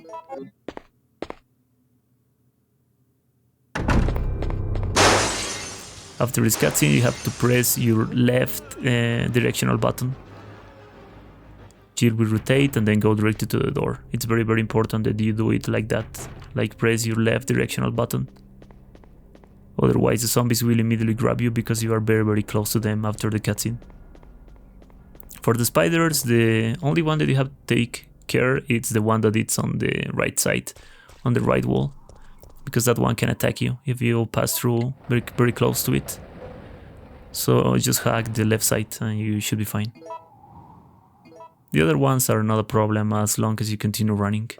After this cutscene, you have to press your left directional button. Jill will rotate and then go directly to the door. It's very, very important that you do it like that, like press your left directional button. Otherwise the zombies will immediately grab you because you are very, very close to them after the cutscene. For the spiders, the only one that you have to take care is the one that is on the right side, on the right wall, because that one can attack you if you pass through very, very close to it. So just hack the left side and you should be fine. The other ones are not a problem as long as you continue running.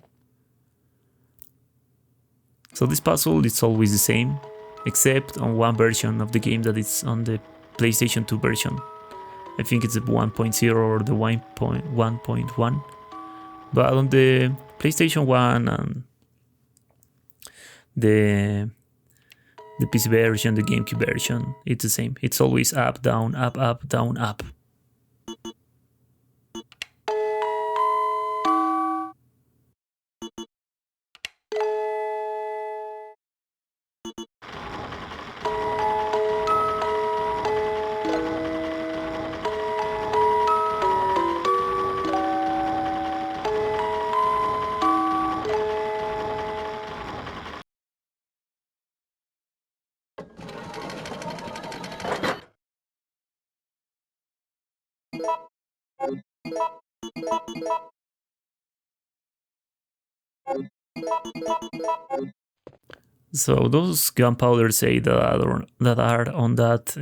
So this puzzle is always the same, except on one version of the game that is on the PlayStation 2 version. I think it's the 1.0 or the 1.1. But on the PlayStation 1 and the PC version, the GameCube version, it's the same. It's always up, down, down, up. So those gunpowder say that are on that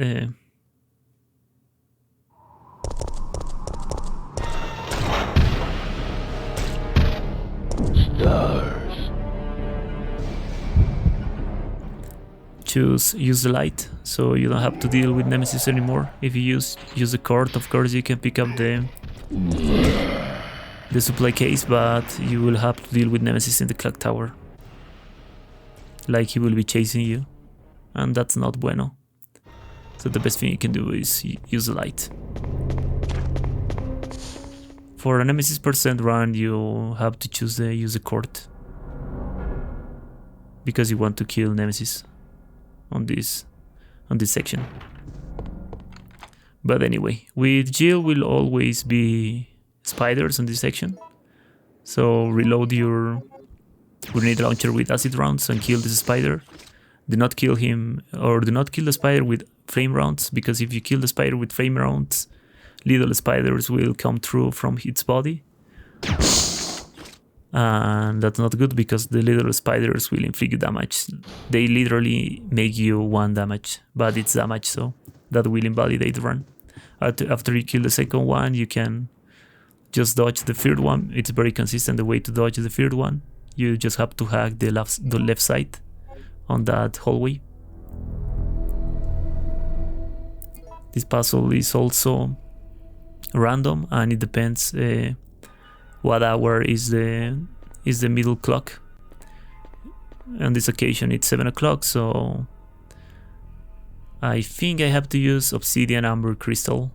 Stars. Use the light, so you don't have to deal with Nemesis anymore. If you use the cord, of course you can pick up the supply case, but you will have to deal with Nemesis in the clock tower. Like he will be chasing you, and that's not bueno. So the best thing you can do is use the light. For a Nemesis percent run, you have to choose the use the court because you want to kill Nemesis on this section. But anyway, with Jill will always be spiders on this section. So reload your grenade launcher with acid rounds and kill this spider. Do not kill him, or do not kill the spider with flame rounds, because if you kill the spider with flame rounds, little spiders will come through from its body. And that's not good because the little spiders will inflict you damage. They literally make you 1 damage, but it's damage, so that will invalidate the run. After you kill the second one, you can just dodge the third one. It's very consistent the way to dodge the third one. You just have to hack the left side on that hallway. This puzzle is also random, and it depends what hour is the middle clock. On this occasion it's 7 o'clock, so I think I have to use obsidian amber crystal.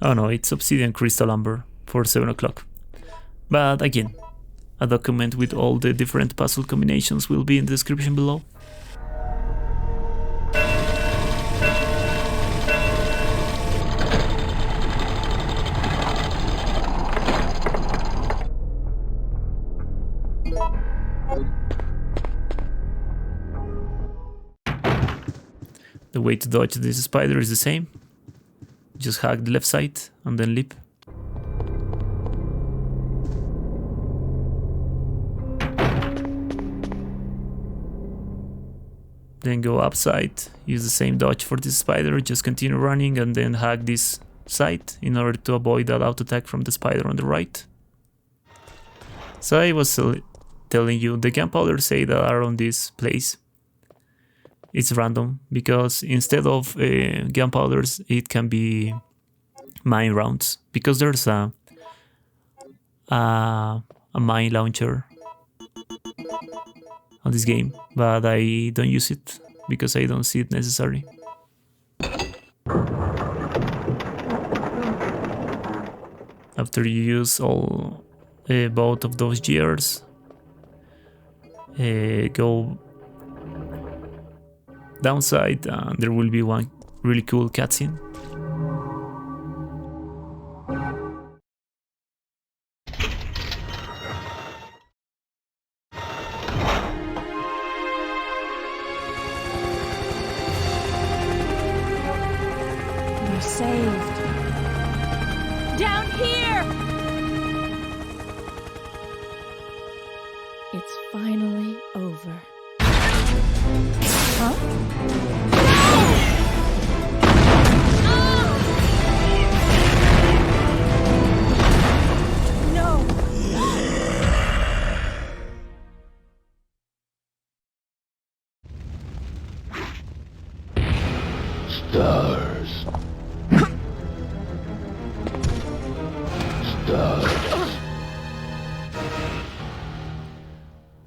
Oh no, it's obsidian crystal amber for 7 o'clock. But again, a document with all the different puzzle combinations will be in the description below. The way to dodge this spider is the same. Just hack the left side and then leap. Then go upside, use the same dodge for this spider, just continue running and then hack this side in order to avoid that auto attack from the spider on the right. So I was telling you, the gunpowder say that are on this place. It's random because instead of gunpowders, it can be mine rounds, because there's a mine launcher on this game, but I don't use it because I don't see it necessary. After you use all both of those gears, go downside and there will be one really cool cutscene. We're saved. Down here! It's finally over. Huh? No! Stars.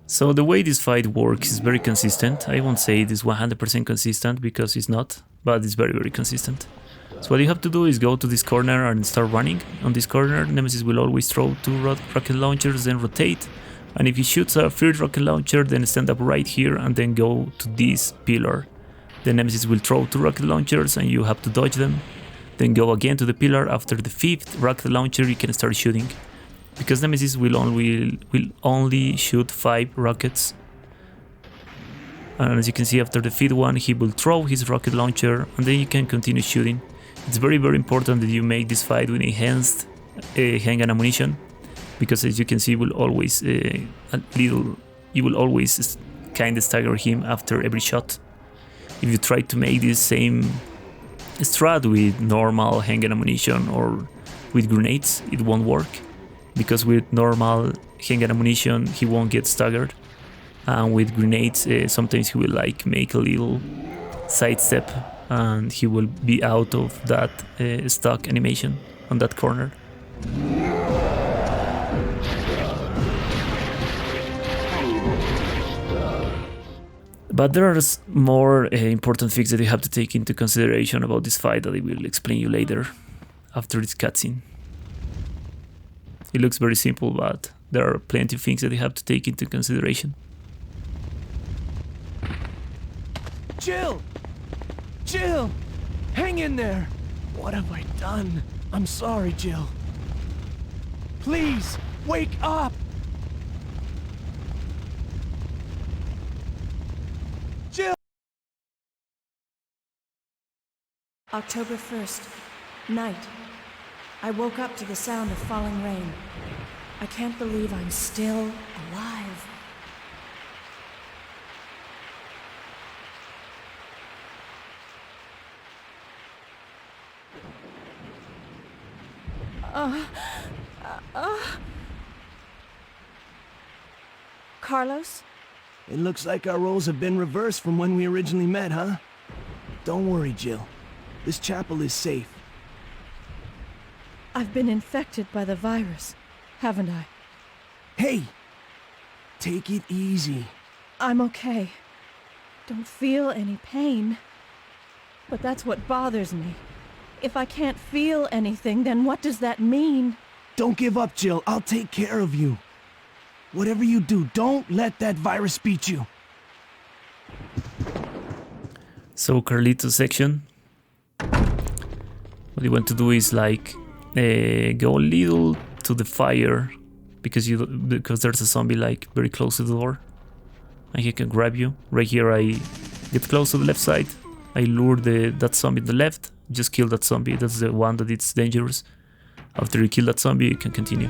So the way this fight works is very consistent. I won't say it is 100% consistent because it's not, but it's very consistent. So what you have to do is go to this corner and start running. On this corner, Nemesis will always throw 2 rocket launchers, then rotate. And if he shoots a 3rd rocket launcher, then stand up right here and then go to this pillar. The Nemesis will throw 2 rocket launchers and you have to dodge them. Then go again to the pillar. After the 5th rocket launcher, you can start shooting. Because Nemesis will only shoot 5 rockets. And as you can see, after the 5th one, he will throw his rocket launcher and then you can continue shooting. It's very important that you make this fight with enhanced handgun ammunition, because as you can see, you will always kind of stagger him after every shot. If you try to make this same strat with normal handgun ammunition or with grenades, it won't work. Because with normal handgun ammunition, he won't get staggered. And with grenades, sometimes he will like make a little sidestep and he will be out of that stock animation on that corner. But there are more important things that you have to take into consideration about this fight that I will explain you later, after this cutscene. It looks very simple, but there are plenty of things that you have to take into consideration. Jill! Jill! Hang in there! What have I done? I'm sorry, Jill. Please, wake up! Jill! October 1st, night. I woke up to the sound of falling rain. I can't believe I'm still alive. Carlos? It looks like our roles have been reversed from when we originally met, huh? Don't worry, Jill. This chapel is safe. I've been infected by the virus, haven't I? Hey! Take it easy. I'm okay. Don't feel any pain. But that's what bothers me. If I can't feel anything, then what does that mean? Don't give up, Jill. I'll take care of you. Whatever you do, don't let that virus beat you. So Carlitos section. What you want to do is like go a little to the fire because there's a zombie like very close to the door and he can grab you. Right here I get close to the left side. I lure that zombie to the left. Just kill that zombie. That's the one that it's dangerous. After you kill that zombie, you can continue.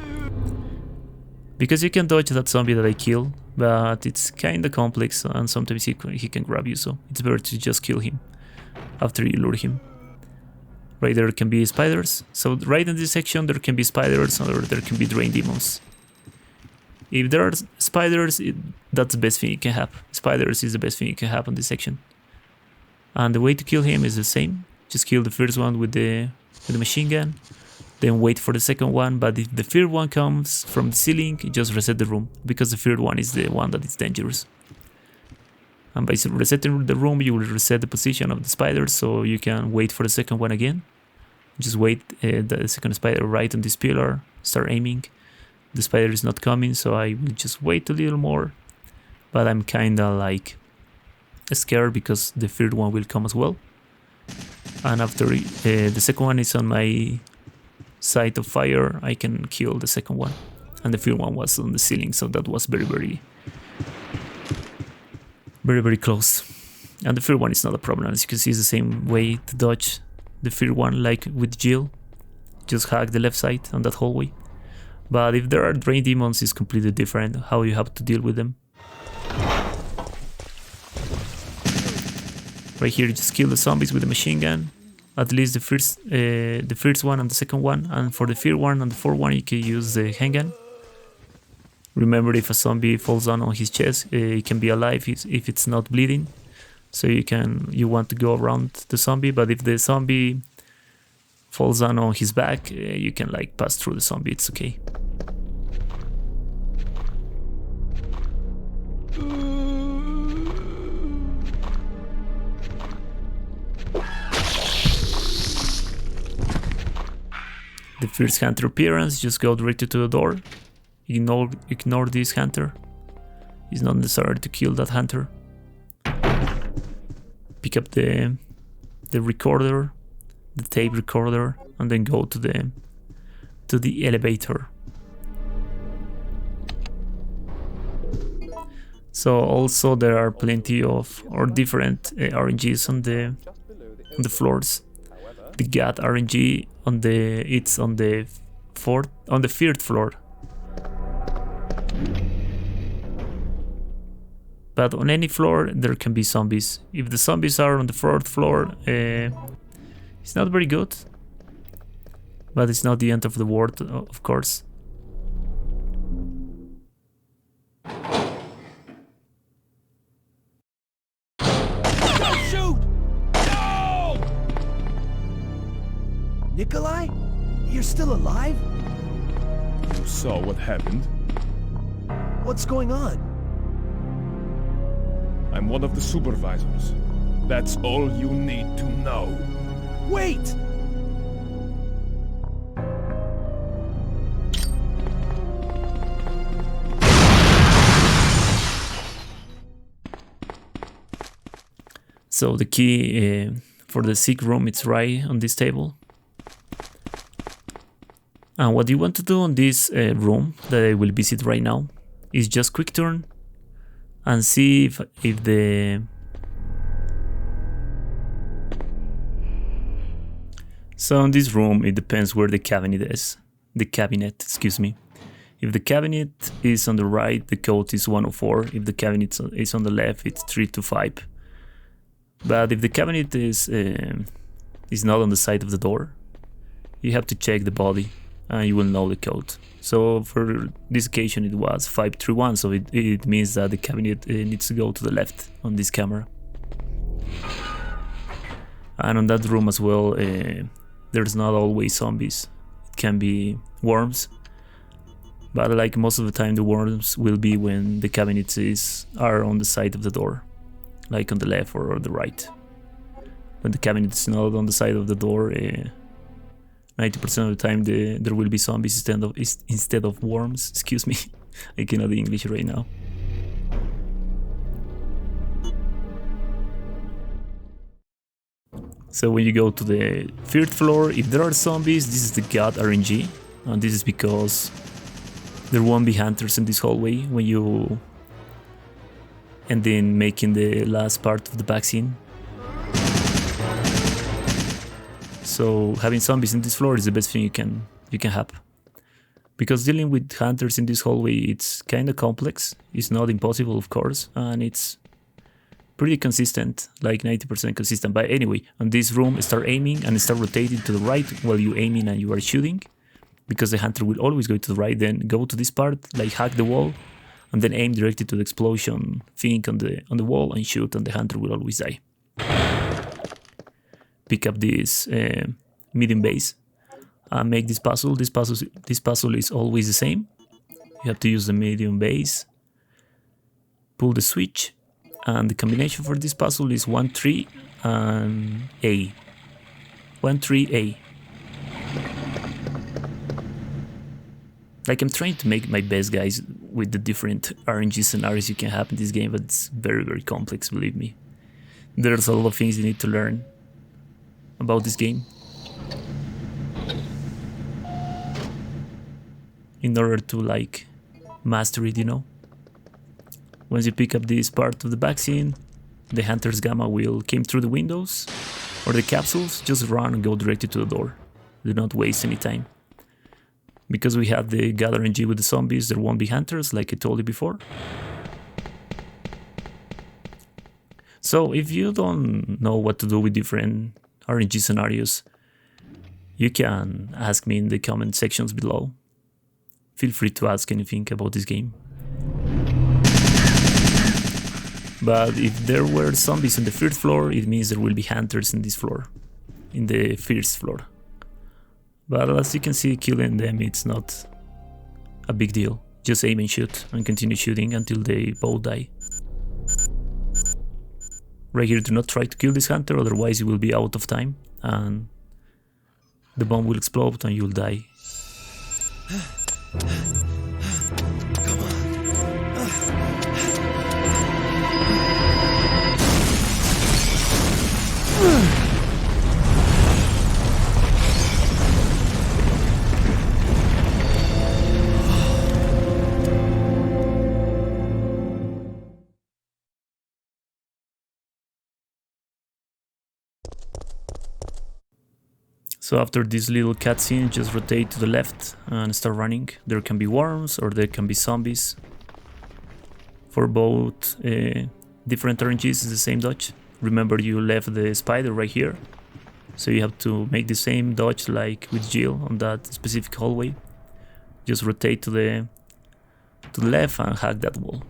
Because you can dodge that zombie that I kill, but it's kinda complex and sometimes he can grab you, so it's better to just kill him after you lure him. Right there can be spiders. So right in this section there can be spiders or there can be drain demons. If there are spiders, that's the best thing you can have. Spiders is the best thing you can have on this section. And the way to kill him is the same. Just kill the first one with the machine gun. Then wait for the second one, but if the third one comes from the ceiling, just reset the room, because the third one is the one that is dangerous. And by resetting the room, you will reset the position of the spiders, so you can wait for the second one again. Just wait the second spider right on this pillar, start aiming. The spider is not coming, so I will just wait a little more. But I'm kinda like scared because the third one will come as well. And after the second one is on my side of fire, I can kill the second one. And the third one was on the ceiling, so that was very close. And the third one is not a problem. As you can see, it's the same way to dodge the third one like with Jill. Just hack the left side on that hallway. But if there are drain demons, it's completely different how you have to deal with them. Right here, just kill the zombies with the machine gun. At least the first one and the second one. And for the third one and the fourth one, you can use the handgun. Remember, if a zombie falls down on his chest, it can be alive if it's not bleeding. So you want to go around the zombie. But if the zombie falls down on his back, you can like pass through the zombie. It's okay. The first hunter appearance, just go directly to the door. Ignore this hunter. It's not necessary to kill that hunter. Pick up the recorder, the tape recorder, and then go to the elevator. So also there are plenty of different RNGs on the floors. The GAT RNG it's on the third floor. But on any floor there can be zombies. If the zombies are on the fourth floor, it's not very good. But it's not the end of the world, of course. Nikolai? You're still alive? You saw what happened? What's going on? I'm one of the supervisors. That's all you need to know. Wait! So the key for the sick room, it's right on this table. And what you want to do on this room that I will visit right now is just quick turn and see if the... So in this room, it depends where the cabinet is. The cabinet, excuse me. If the cabinet is on the right, the code is 104. If the cabinet is on the left, it's 325. But if the cabinet is not on the side of the door, you have to check the body and you will know the code. So for this occasion it was 531, so it means that the cabinet needs to go to the left on this camera. And on that room as well, there's not always zombies. It can be worms, but like most of the time the worms will be when the cabinets are on the side of the door, like on the left or the right. When the cabinet is not on the side of the door, 90% of the time there will be zombies instead of worms. Excuse me, I cannot English right now. So when you go to the third floor, if there are zombies, this is the God RNG, and this is because there won't be hunters in this hallway when you end in making the last part of the vaccine. So having zombies in this floor is the best thing you can have. Because dealing with hunters in this hallway, it's kinda complex. It's not impossible, of course, and it's pretty consistent, like 90% consistent. But anyway, on this room, start aiming and start rotating to the right while you're aiming and you are shooting, because the hunter will always go to the right. Then go to this part, like hack the wall, and then aim directly to the explosion thing on the wall and shoot, and the hunter will always die. Pick up this medium base and make this puzzle. This puzzle is always the same. You have to use the medium base, pull the switch, and the combination for this puzzle is 1, 3, and A. 1, 3, A. Like, I'm trying to make my best, guys, with the different RNG scenarios you can have in this game, but it's very, very complex, believe me. There's a lot of things you need to learn about this game in order to, like, master it, you know? Once you pick up this part of the vaccine, the hunter's gamma will came through the windows or the capsules. Just run and go directly to the door. Do not waste any time. Because we have the God RNG with the zombies, there won't be hunters, like I told you before. So if you don't know what to do with different RNG scenarios, you can ask me in the comment sections below. Feel free to ask anything about this game. But if there were zombies on the first floor, it means there will be hunters in this floor, in the first floor. But as you can see, killing them, it's not a big deal. Just aim and shoot, and continue shooting until they both die. Right here, do not try to kill this hunter, otherwise you will be out of time, and the bomb will explode and you'll die. So after this little cutscene, just rotate to the left and start running. There can be worms or there can be zombies. For both different RNGs, it's the same dodge. Remember, you left the spider right here, so you have to make the same dodge like with Jill on that specific hallway. Just rotate to the left and hack that wall.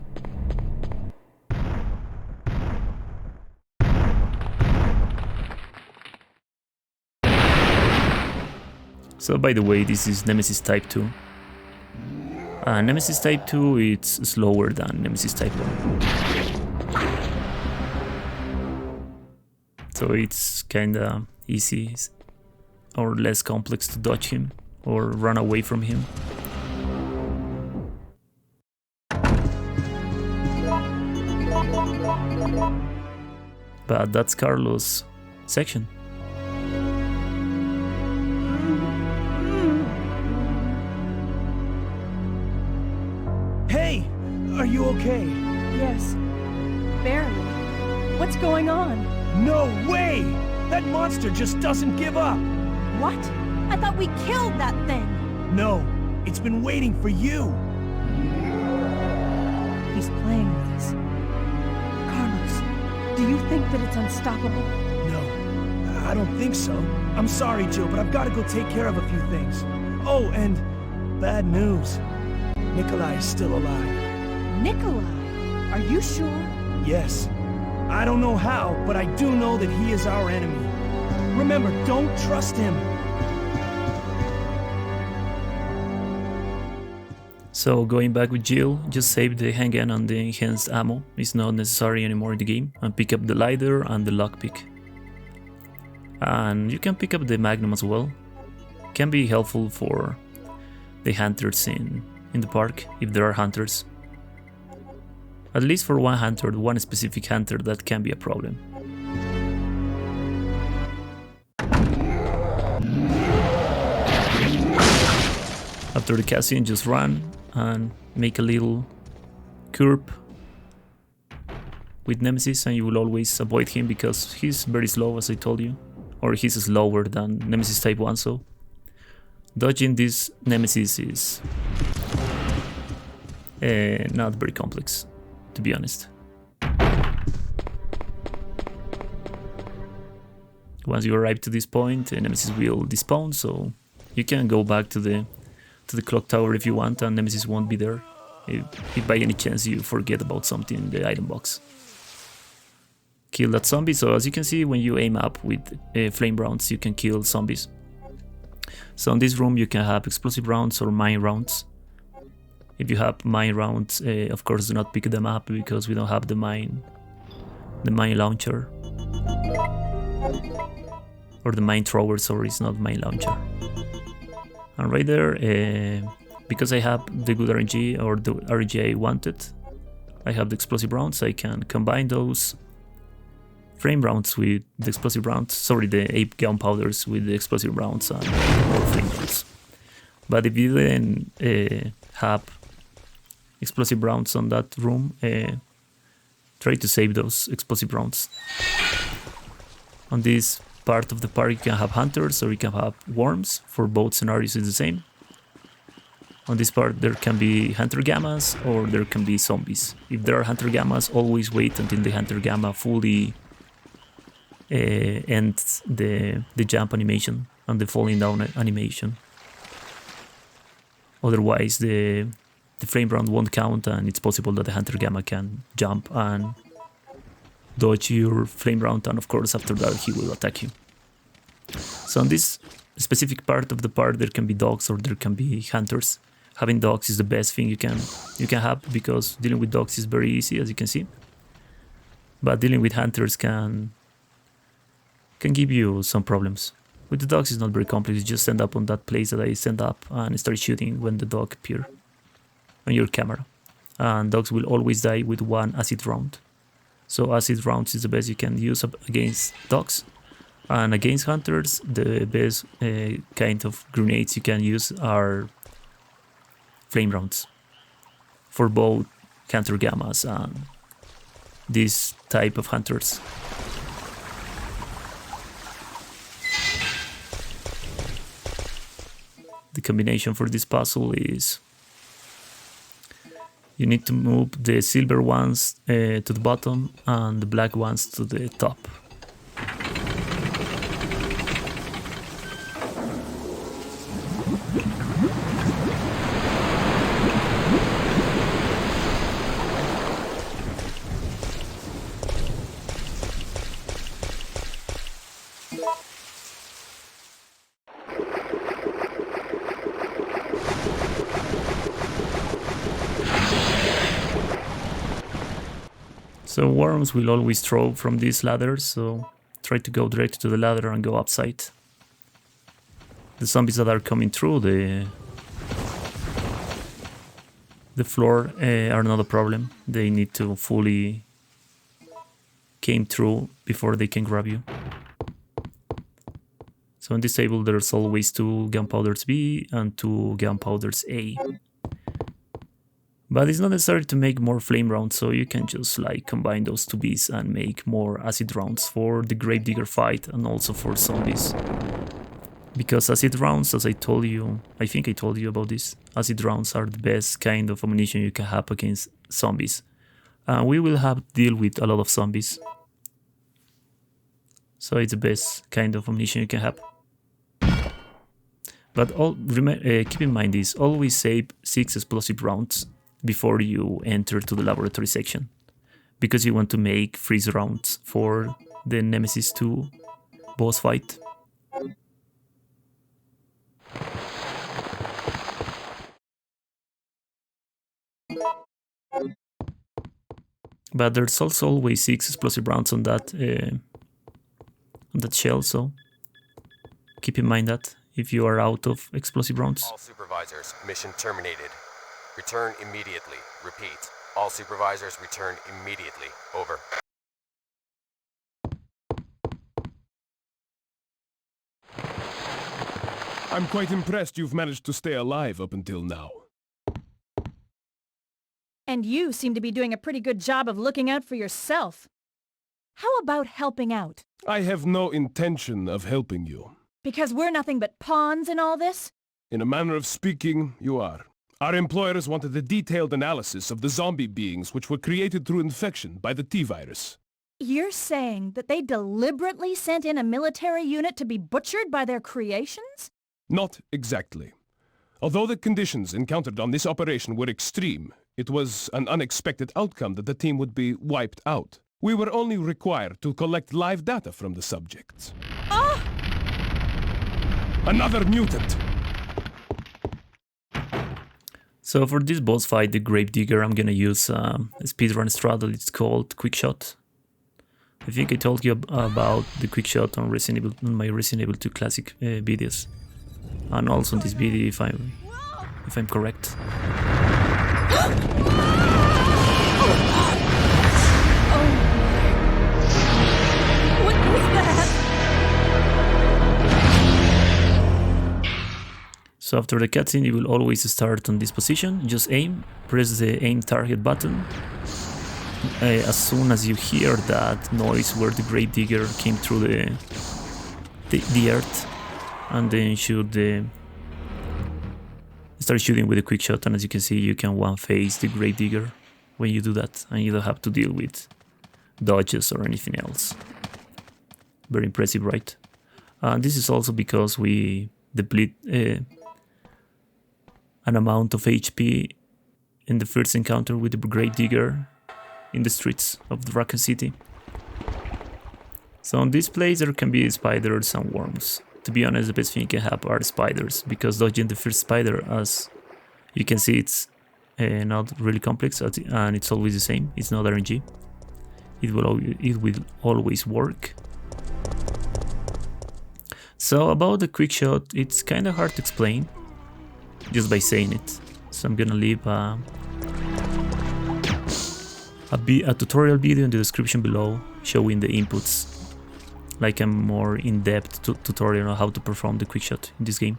So by the way, this is Nemesis Type 2. Nemesis Type 2, it's slower than Nemesis Type 1. So it's kinda easy or less complex to dodge him or run away from him. But that's Carlos' section. Hey! Are you okay? Yes. Barely. What's going on? No way! That monster just doesn't give up! What? I thought we killed that thing! No, it's been waiting for you! He's playing with us. Carlos, do you think that it's unstoppable? No, I don't think so. I'm sorry, Jill, but I've got to go take care of a few things. Oh, and bad news. Nikolai is still alive. Nikolai? Are you sure? Yes. I don't know how, but I do know that he is our enemy. Remember, don't trust him. So going back with Jill, just save the handgun and the enhanced ammo. It's not necessary anymore in the game. And pick up the lighter and the lockpick. And you can pick up the magnum as well. Can be helpful for the hunters in the park, if there are hunters. At least for one hunter, one specific hunter, that can be a problem. After the cutscene, just run and make a little curb with Nemesis, and you will always avoid him because he's very slow, as I told you. Or he's slower than Nemesis Type 1, so dodging this Nemesis is not very complex, to be honest. Once you arrive to this point, Nemesis will despawn, so you can go back to the clock tower if you want, and Nemesis won't be there if by any chance you forget about something in the item box. Kill that zombie. So as you can see, when you aim up with flame rounds, you can kill zombies. So in this room you can have explosive rounds or mine rounds. If you have mine rounds, of course do not pick them up because we don't have the mine launcher. Or the mine thrower, sorry, it's not mine launcher. And right there, because I have the good RNG or the RNG I wanted, I have the explosive rounds. I can combine those flame rounds with the explosive rounds, sorry, the 8 gunpowders with the explosive rounds and more flame rounds. But if you didn't have explosive rounds on that room, try to save those explosive rounds. On this part of the park you can have hunters or you can have worms. For both scenarios it's the same. On this part there can be hunter gammas or there can be zombies. If there are hunter gammas, always wait until the hunter gamma fully ends the jump animation and the falling down animation. Otherwise the flame round won't count, and it's possible that the hunter gamma can jump and dodge your flame round, and of course after that he will attack you. So on this specific part of the park there can be dogs or there can be hunters. Having dogs is the best thing you can have, because dealing with dogs is very easy, as you can see. But dealing with hunters can give you some problems. With the dogs it's not very complex, you just stand up on that place that I stand up and start shooting when the dog appears on your camera. And dogs will always die with one acid round. So acid rounds is the best you can use against dogs. And against hunters, the best kind of grenades you can use are flame rounds. For both hunter gammas and this type of hunters. The combination for this puzzle is you need to move the silver ones to the bottom and the black ones to the top. So worms will always throw from these ladders, so try to go direct to the ladder and go upside. The zombies that are coming through the floor are not a problem. They need to fully came through before they can grab you. So on this table there's always 2 Gunpowders B and 2 Gunpowders A. But it's not necessary to make more flame rounds, so you can just like combine those 2 Bs and make more acid rounds for the Gravedigger fight and also for zombies. Because acid rounds, as I told you, I think I told you about this, acid rounds are the best kind of ammunition you can have against zombies. We will have to deal with a lot of zombies. So it's the best kind of ammunition you can have. But keep in mind this, always save 6 explosive rounds before you enter to the laboratory section. Because you want to make freeze rounds for the Nemesis 2 boss fight. But there's also always 6 explosive rounds on that shell, so keep in mind that if you are out of explosive rounds. All supervisors, mission terminated. Return immediately. Repeat. All supervisors return immediately. Over. I'm quite impressed you've managed to stay alive up until now. And you seem to be doing a pretty good job of looking out for yourself. How about helping out? I have no intention of helping you. Because we're nothing but pawns in all this? In a manner of speaking, you are. Our employers wanted a detailed analysis of the zombie beings which were created through infection by the T-virus. You're saying that they deliberately sent in a military unit to be butchered by their creations? Not exactly. Although the conditions encountered on this operation were extreme, it was an unexpected outcome that the team would be wiped out. We were only required to collect live data from the subjects. Oh! Another mutant! So for this boss fight, the Gravedigger, I'm gonna use a speedrun straddle. It's called Quickshot. I think I told you about the Quickshot on my Resident Evil 2 Classic videos. And also in this video, if I'm correct. What was that? So after the cutscene, you will always start on this position. Just aim, press the aim target button. As soon as you hear that noise where the Gravedigger came through the earth, and then start shooting with a quick shot, and as you can see, you can one-face the Gravedigger when you do that, and you don't have to deal with dodges or anything else. Very impressive, right? This is also because we deplete an amount of HP in the first encounter with the Gravedigger in the streets of the Raccoon City. So on this place there can be spiders and worms. To be honest, the best thing you can have are spiders, because dodging the first spider, as you can see, it's not really complex and it's always the same. It's not RNG. It will always work. So about the quick shot, it's kind of hard to explain just by saying it. So I'm gonna leave a tutorial video in the description below showing the inputs, like a more in-depth tutorial on how to perform the quickshot in this game.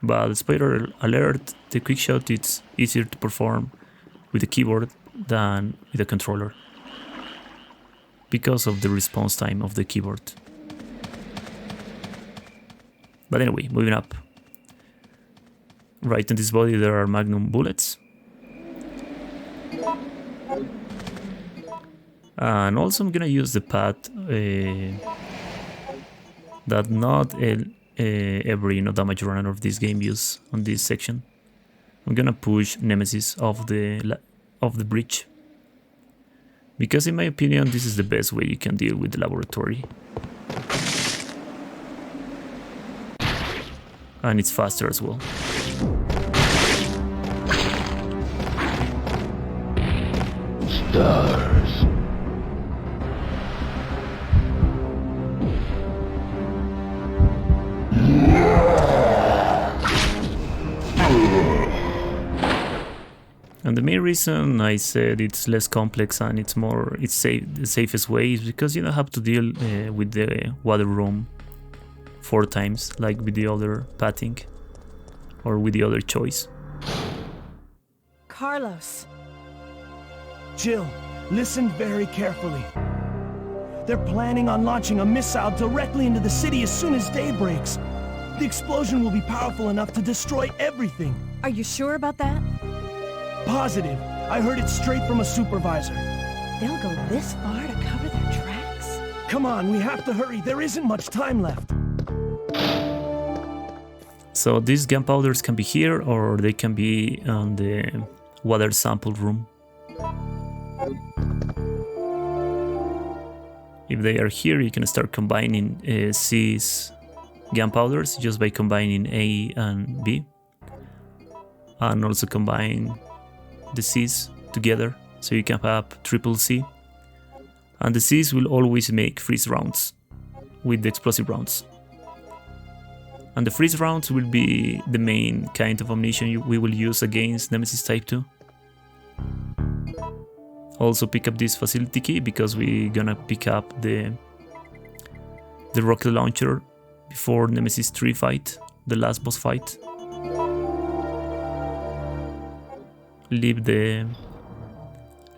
But spoiler alert, the quickshot it's easier to perform with the keyboard than with a controller, because of the response time of the keyboard. But anyway, moving up. Right in this body there are magnum bullets. And also I'm gonna use the pad that not every damage runner of this game use on this section. I'm gonna push Nemesis off the bridge, because in my opinion this is the best way you can deal with the laboratory. And it's faster as well. Stars. And the main reason I said it's less complex and it's the safest way is because you don't have to deal with the water room 4 times like with the other pathing or with the other choice. Carlos. Jill, listen very carefully. They're planning on launching a missile directly into the city as soon as day breaks. The explosion will be powerful enough to destroy everything. Are you sure about that? Positive. I heard it straight from a supervisor. They'll go this far to cover their tracks? Come on, we have to hurry. There isn't much time left. So these gunpowders can be here or they can be on the water sample room. If they are here, you can start combining C's gunpowders just by combining A and B. And also combine the C's together so you can have triple C. And the C's will always make freeze rounds with the explosive rounds. And the freeze rounds will be the main kind of ammunition we will use against Nemesis Type 2. Also pick up this facility key because we're gonna pick up the rocket launcher before Nemesis 3 fight, the last boss fight. Leave the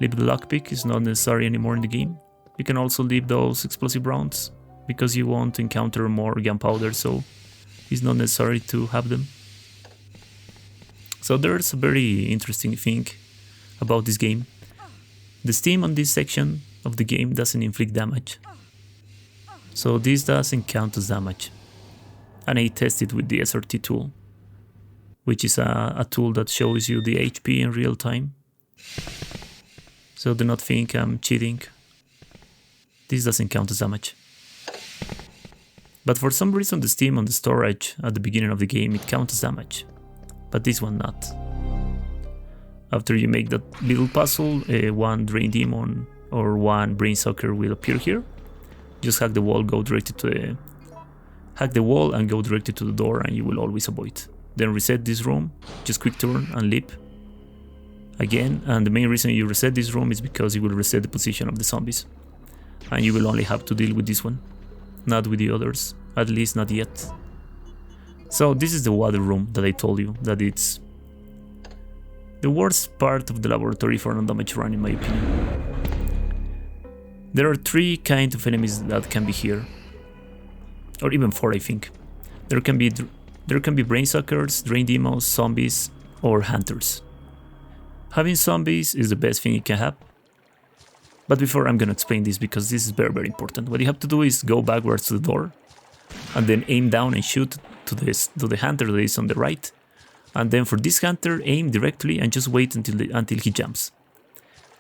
lockpick, it's not necessary anymore in the game. You can also leave those explosive rounds because you won't encounter more gunpowder, so it's not necessary to have them. So there's a very interesting thing about this game. The steam on this section of the game doesn't inflict damage. So this doesn't count as damage. And I tested with the SRT tool, which is a tool that shows you the HP in real time. So do not think I'm cheating. This doesn't count as damage. But for some reason the steam on the storage at the beginning of the game, it counts as damage. But this one not. After you make that little puzzle, one Drain Demon or one Brain Sucker will appear here. Just hack the wall, go directly to hack the wall and go directly to the door and you will always avoid. Then reset this room, just quick turn and leap again. And the main reason you reset this room is because you will reset the position of the zombies. And you will only have to deal with this one, not with the others, at least not yet. So this is the water room that I told you, that it's the worst part of the laboratory for an undamaged run in my opinion. There are 3 kinds of enemies that can be here, or even 4 I think. There can be brain suckers, drain demons, zombies, or hunters. Having zombies is the best thing you can have. But before I'm gonna explain this because this is very important. What you have to do is go backwards to the door and then aim down and shoot to the hunter that is on the right. And then for this hunter, aim directly and just wait until he jumps.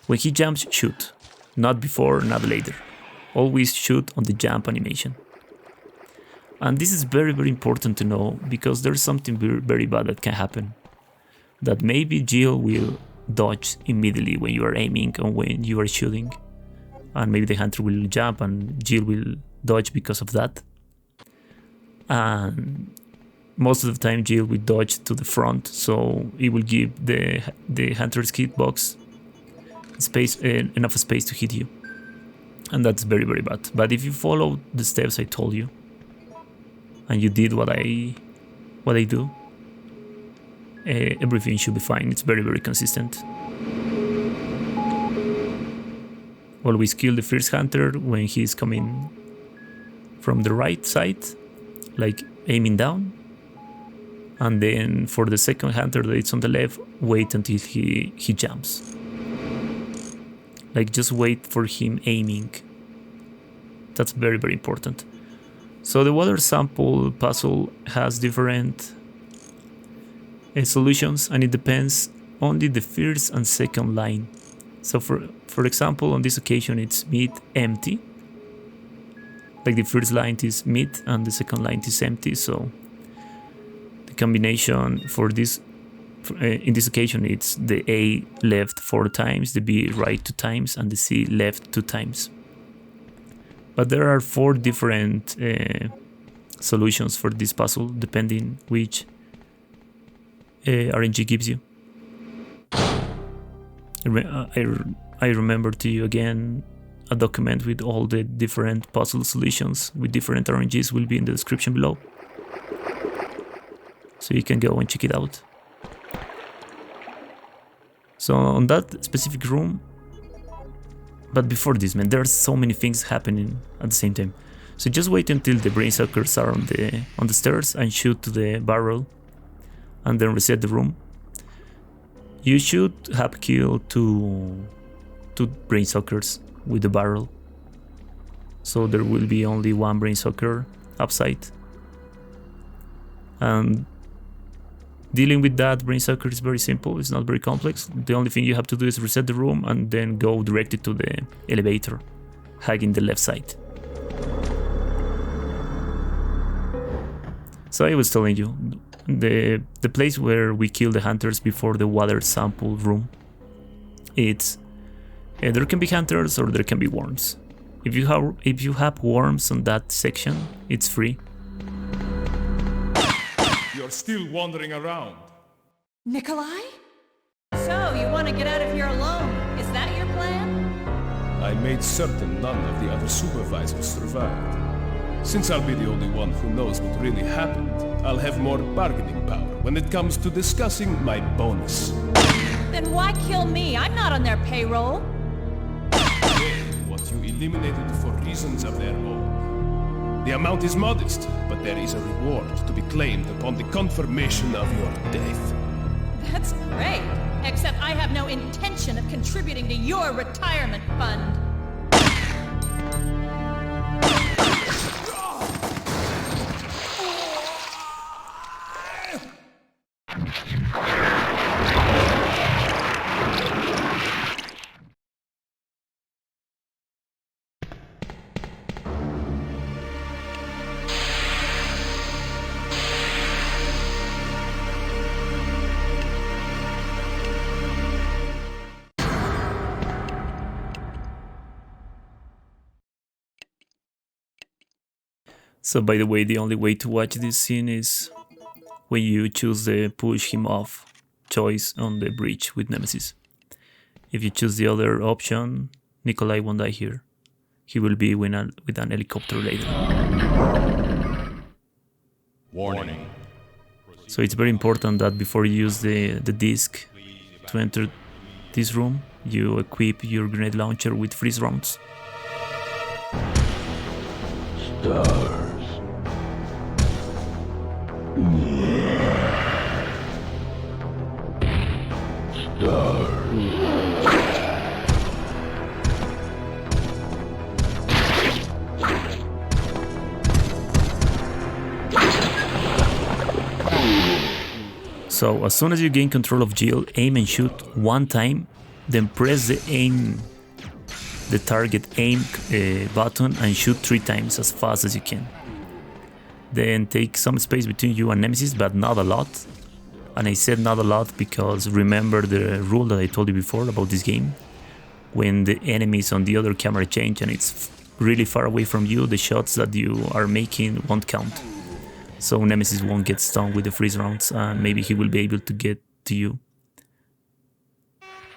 When he jumps, shoot. Not before, not later. Always shoot on the jump animation. And this is very important to know because there's something very bad that can happen. That maybe Jill will dodge immediately when you are aiming or when you are shooting. And maybe the hunter will jump and Jill will dodge because of that. And most of the time Jill will dodge to the front, so it will give the hunter's hitbox enough space to hit you. And that's very bad. But if you follow the steps I told you, and you did what I do, everything should be fine. It's very consistent. Always kill the first hunter when he's coming from the right side, like aiming down. And then for the second hunter that is on the left, wait until he jumps. Like just wait for him aiming. That's very important. So the water sample puzzle has different solutions, and it depends only the first and second line. So for example, on this occasion it's meat empty. Like the first line is meat and the second line is empty. So the combination for this, in this occasion, it's the A left 4 times, the B right 2 times, and the C left 2 times. But there are 4 different solutions for this puzzle, depending which RNG gives you. I remember to you again a document with all the different puzzle solutions with different RNGs will be in the description below. So you can go and check it out. So on that specific room, but before this, man, there are so many things happening at the same time. So just wait until the brain suckers are on the stairs and shoot to the barrel, and then reset the room. You should have killed two brain suckers with the barrel, so there will be only one brain sucker upside. And dealing with that brain sucker is very simple, it's not very complex. The only thing you have to do is reset the room and then go directly to the elevator, hugging the left side. So I was telling you, the place where we kill the hunters before the water sample room, it's there can be hunters or there can be worms. If you have worms on that section, it's free. You're still wandering around. Nikolai? So, you want to get out of here alone? Is that your plan? I made certain none of the other supervisors survived. Since I'll be the only one who knows what really happened, I'll have more bargaining power when it comes to discussing my bonus. Then why kill me? I'm not on their payroll. They want you eliminated for reasons of their own. The amount is modest, but there is a reward to be claimed upon the confirmation of your death. That's great. Except I have no intention of contributing to your retirement fund. So by the way, the only way to watch this scene is when you choose the push him off choice on the bridge with Nemesis. If you choose the other option, Nikolai won't die here. He will be with an helicopter later. Warning. So it's very important that before you use the disc to enter this room, you equip your grenade launcher with freeze rounds. Stars. So as soon as you gain control of Jill, aim and shoot one time, then press the target aim button and shoot 3 times as fast as you can. Then take some space between you and Nemesis, but not a lot. And I said not a lot because remember the rule that I told you before about this game. When the enemies on the other camera change and it's really far away from you, the shots that you are making won't count. So Nemesis won't get stung with the freeze rounds and maybe he will be able to get to you.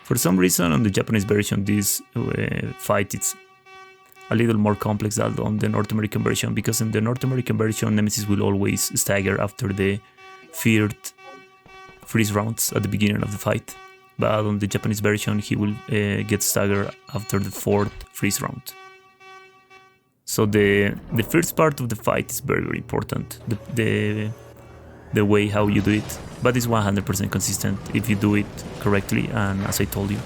For some reason on the Japanese version this fight is a little more complex than on the North American version, because in the North American version Nemesis will always stagger after the 3rd freeze rounds at the beginning of the fight, but on the Japanese version he will get staggered after the 4th freeze round. So the first part of the fight is very, very important, the way how you do it, but it's 100% consistent if you do it correctly. And as I told you,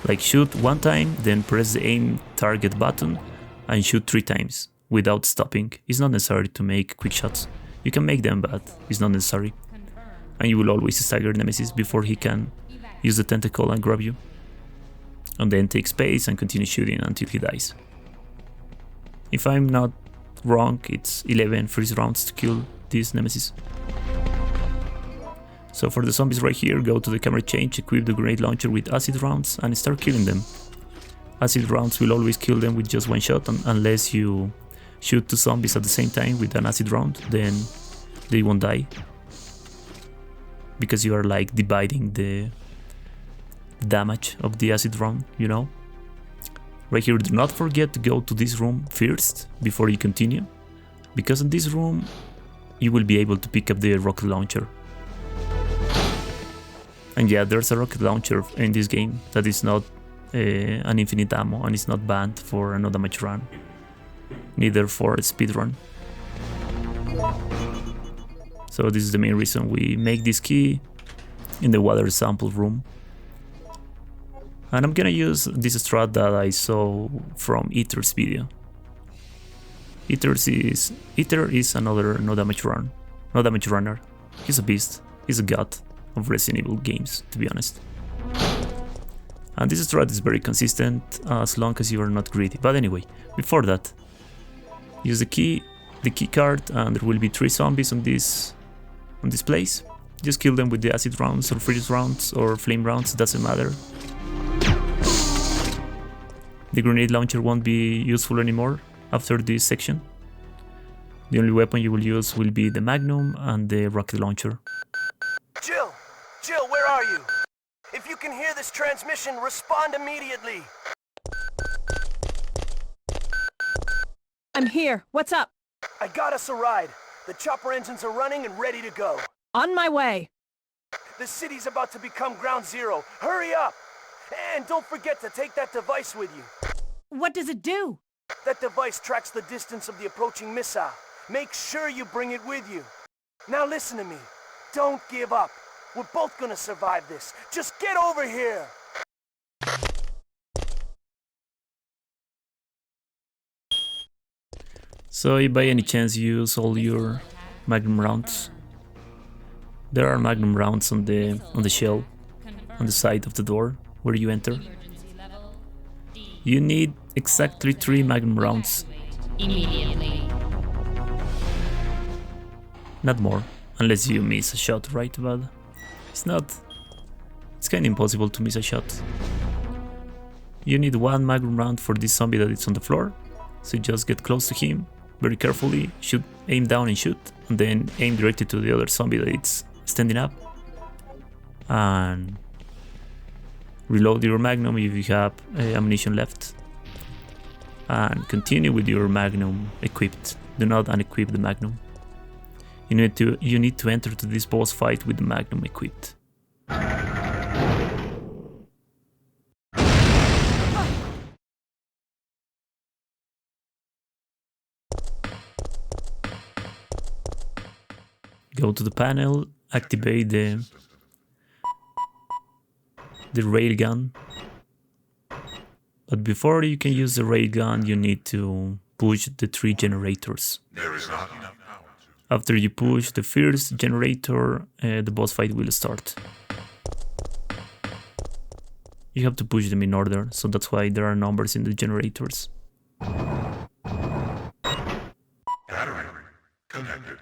like shoot 1 time, then press the aim target button and shoot 3 times without stopping. It's not necessary to make quick shots. You can make them, but it's not necessary. And you will always stagger Nemesis before he can use the tentacle and grab you. And then take space and continue shooting until he dies. If I'm not wrong, it's 11 freeze rounds to kill this Nemesis. So for the zombies right here, go to the camera change, equip the grenade launcher with acid rounds and start killing them. Acid rounds will always kill them with just 1 shot, unless you shoot 2 zombies at the same time with an acid round, then they won't die. Because you are like dividing the damage of the acid round, you know. Right here, do not forget to go to this room first before you continue, because in this room you will be able to pick up the rocket launcher. And yeah, there's a rocket launcher in this game that is not an infinite ammo and it's not banned for a no damage run, neither for a speed run. So this is the main reason we make this key in the water sample room. And I'm gonna use this strat that I saw from Ether's video. Ether is another no damage runner. He's a beast. He's a god of Resident Evil games, to be honest. And this strat is very consistent as long as you are not greedy. But anyway, before that, use the key card, and there will be 3 zombies on this place. Just kill them with the acid rounds or freeze rounds or flame rounds, doesn't matter. The grenade launcher won't be useful anymore after this section. The only weapon you will use will be the Magnum and the rocket launcher. Jill, where are you? If you can hear this transmission, respond immediately. I'm here. What's up? I got us a ride. The chopper engines are running and ready to go. On my way. The city's about to become ground zero. Hurry up! And don't forget to take that device with you. What does it do? That device tracks the distance of the approaching missile. Make sure you bring it with you. Now listen to me. Don't give up. We're both gonna survive this. Just get over here! So if by any chance you use all your Magnum rounds, there are Magnum rounds on the shell, on the side of the door where you enter. You need exactly 3 Magnum rounds. Immediately. Not more, unless you miss a shot, right? But it's kinda impossible to miss a shot. You need 1 Magnum round for this zombie that is on the floor, so you just get close to him, very carefully, shoot, aim down and shoot, and then aim directly to the other zombie that is standing up, and reload your Magnum if you have ammunition left, and continue with your Magnum equipped. Do not unequip the Magnum. You need to enter to this boss fight with the Magnum equipped. Go to the panel, activate the railgun. But before you can use the railgun, you need to push the 3 generators. There is not enough power to... After you push the first generator, the boss fight will start. You have to push them in order, so that's why there are numbers in the generators. Battery connected.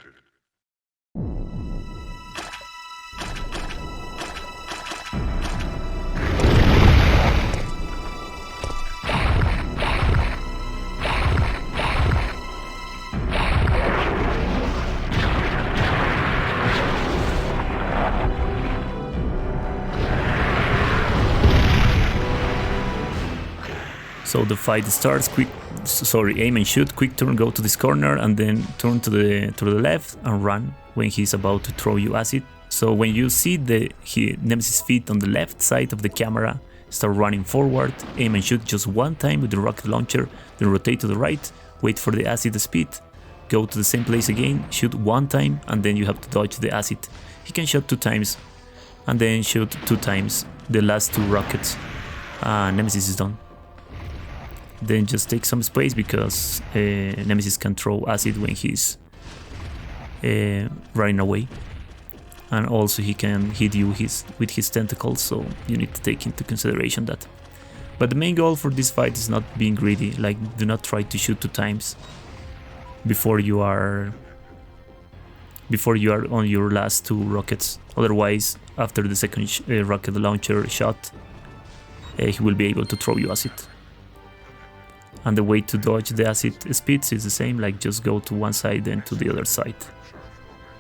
So the fight starts. Aim and shoot, quick turn, go to this corner, and then turn to the left and run when he's about to throw you acid. So when you see the Nemesis feet on the left side of the camera, start running forward, aim and shoot just 1 time with the rocket launcher, then rotate to the right, wait for the acid speed, go to the same place again, shoot 1 time, and then you have to dodge the acid. He can shoot 2 times, and then shoot 2 times the last 2 rockets. Nemesis is done. Then just take some space, because Nemesis can throw acid when he's running away, and also he can hit you with his tentacles, so you need to take into consideration that. But the main goal for this fight is not being greedy. Like, do not try to shoot 2 times before you are on your last 2 rockets. Otherwise, after the second rocket launcher shot, he will be able to throw you acid. And the way to dodge the acid speeds is the same, like just go to one side and to the other side.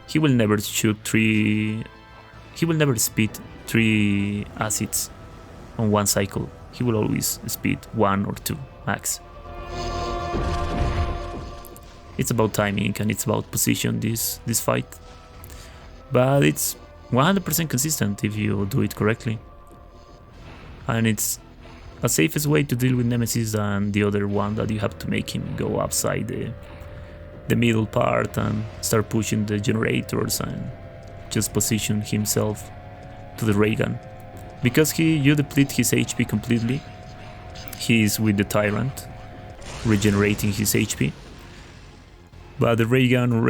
He will never speed 3 acids on one cycle. He will always speed 1 or 2 max. It's about timing and it's about position this fight. But it's 100% consistent if you do it correctly. And it's a safest way to deal with Nemesis than the other one that you have to make him go upside the middle part and start pushing the generators and just position himself to the ray gun. Because you deplete his HP completely, he is with the Tyrant, regenerating his HP. But the ray gun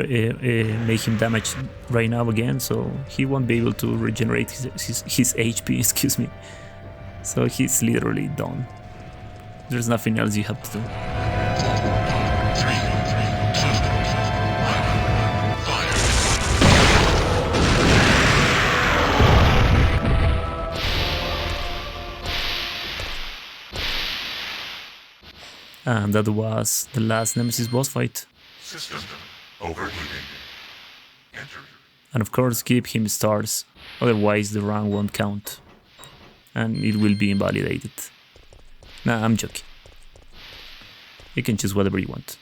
make him damage right now again, so he won't be able to regenerate his HP, excuse me. So he's literally done. There's nothing else you have to do. 4, 3, 2, 1, fire! And that was the last Nemesis boss fight. System overheating. Enter. And of course keep him stars, otherwise the run won't count. And it will be invalidated. Nah, I'm joking. You can choose whatever you want.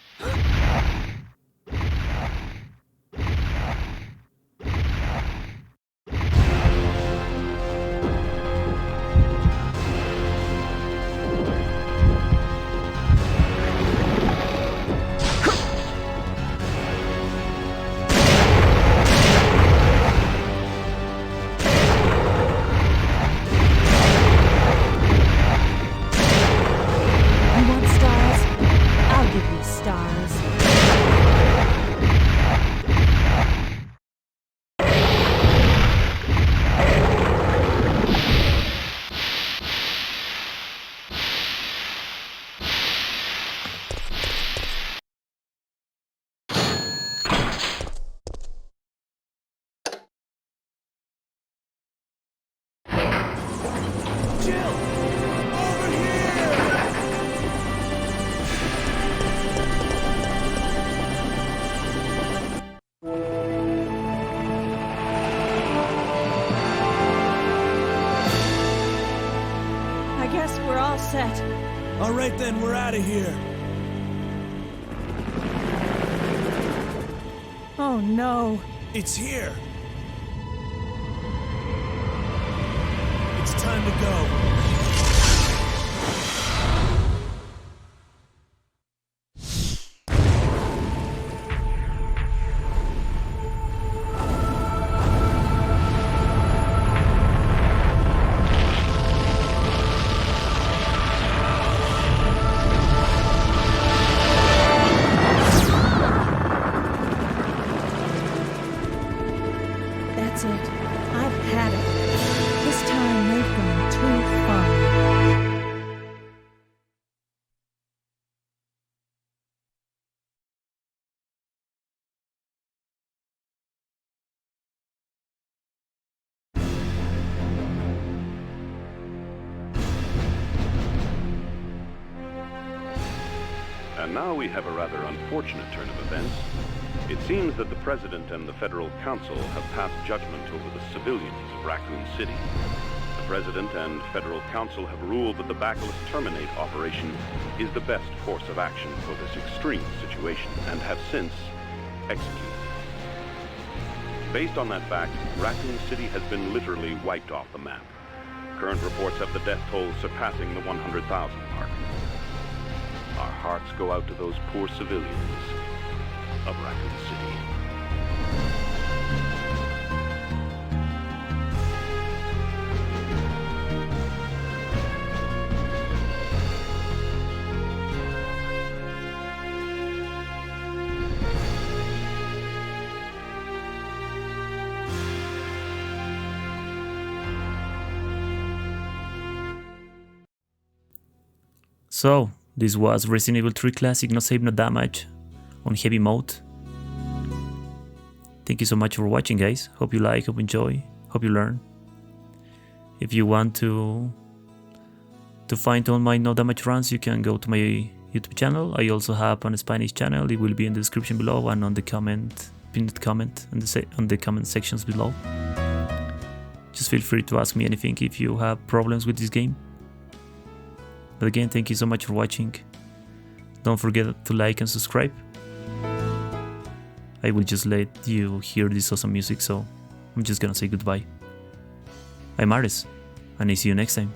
All right then, we're out of here. Oh no. It's here. It's time to go. That's it. I've had it. This time they've gone too far. And now we have a rather unfortunate turn of events. It seems that the President and the Federal Council have passed judgment over the civilians of Racoon City. The President and Federal Council have ruled that the Bacillus Terminate operation is the best course of action for this extreme situation, and have since executed. Based on that fact, Racoon City has been literally wiped off the map. Current reports have the death toll surpassing the 100,000 mark. Our hearts go out to those poor civilians of Racoon City. So, this was Resident Evil 3 Classic No Save No Damage on heavy mode. Thank you so much for watching, guys. Hope you like, hope you enjoy, hope you learn. If you want to find all my no damage runs, you can go to my YouTube channel. I also have a Spanish channel. It will be in the description below and on the pinned comment on the comment sections below. Just feel free to ask me anything if you have problems with this game. But again, thank you so much for watching. Don't forget to like and subscribe. I will just let you hear this awesome music, so I'm just gonna say goodbye. I'm Ares, and I see you next time.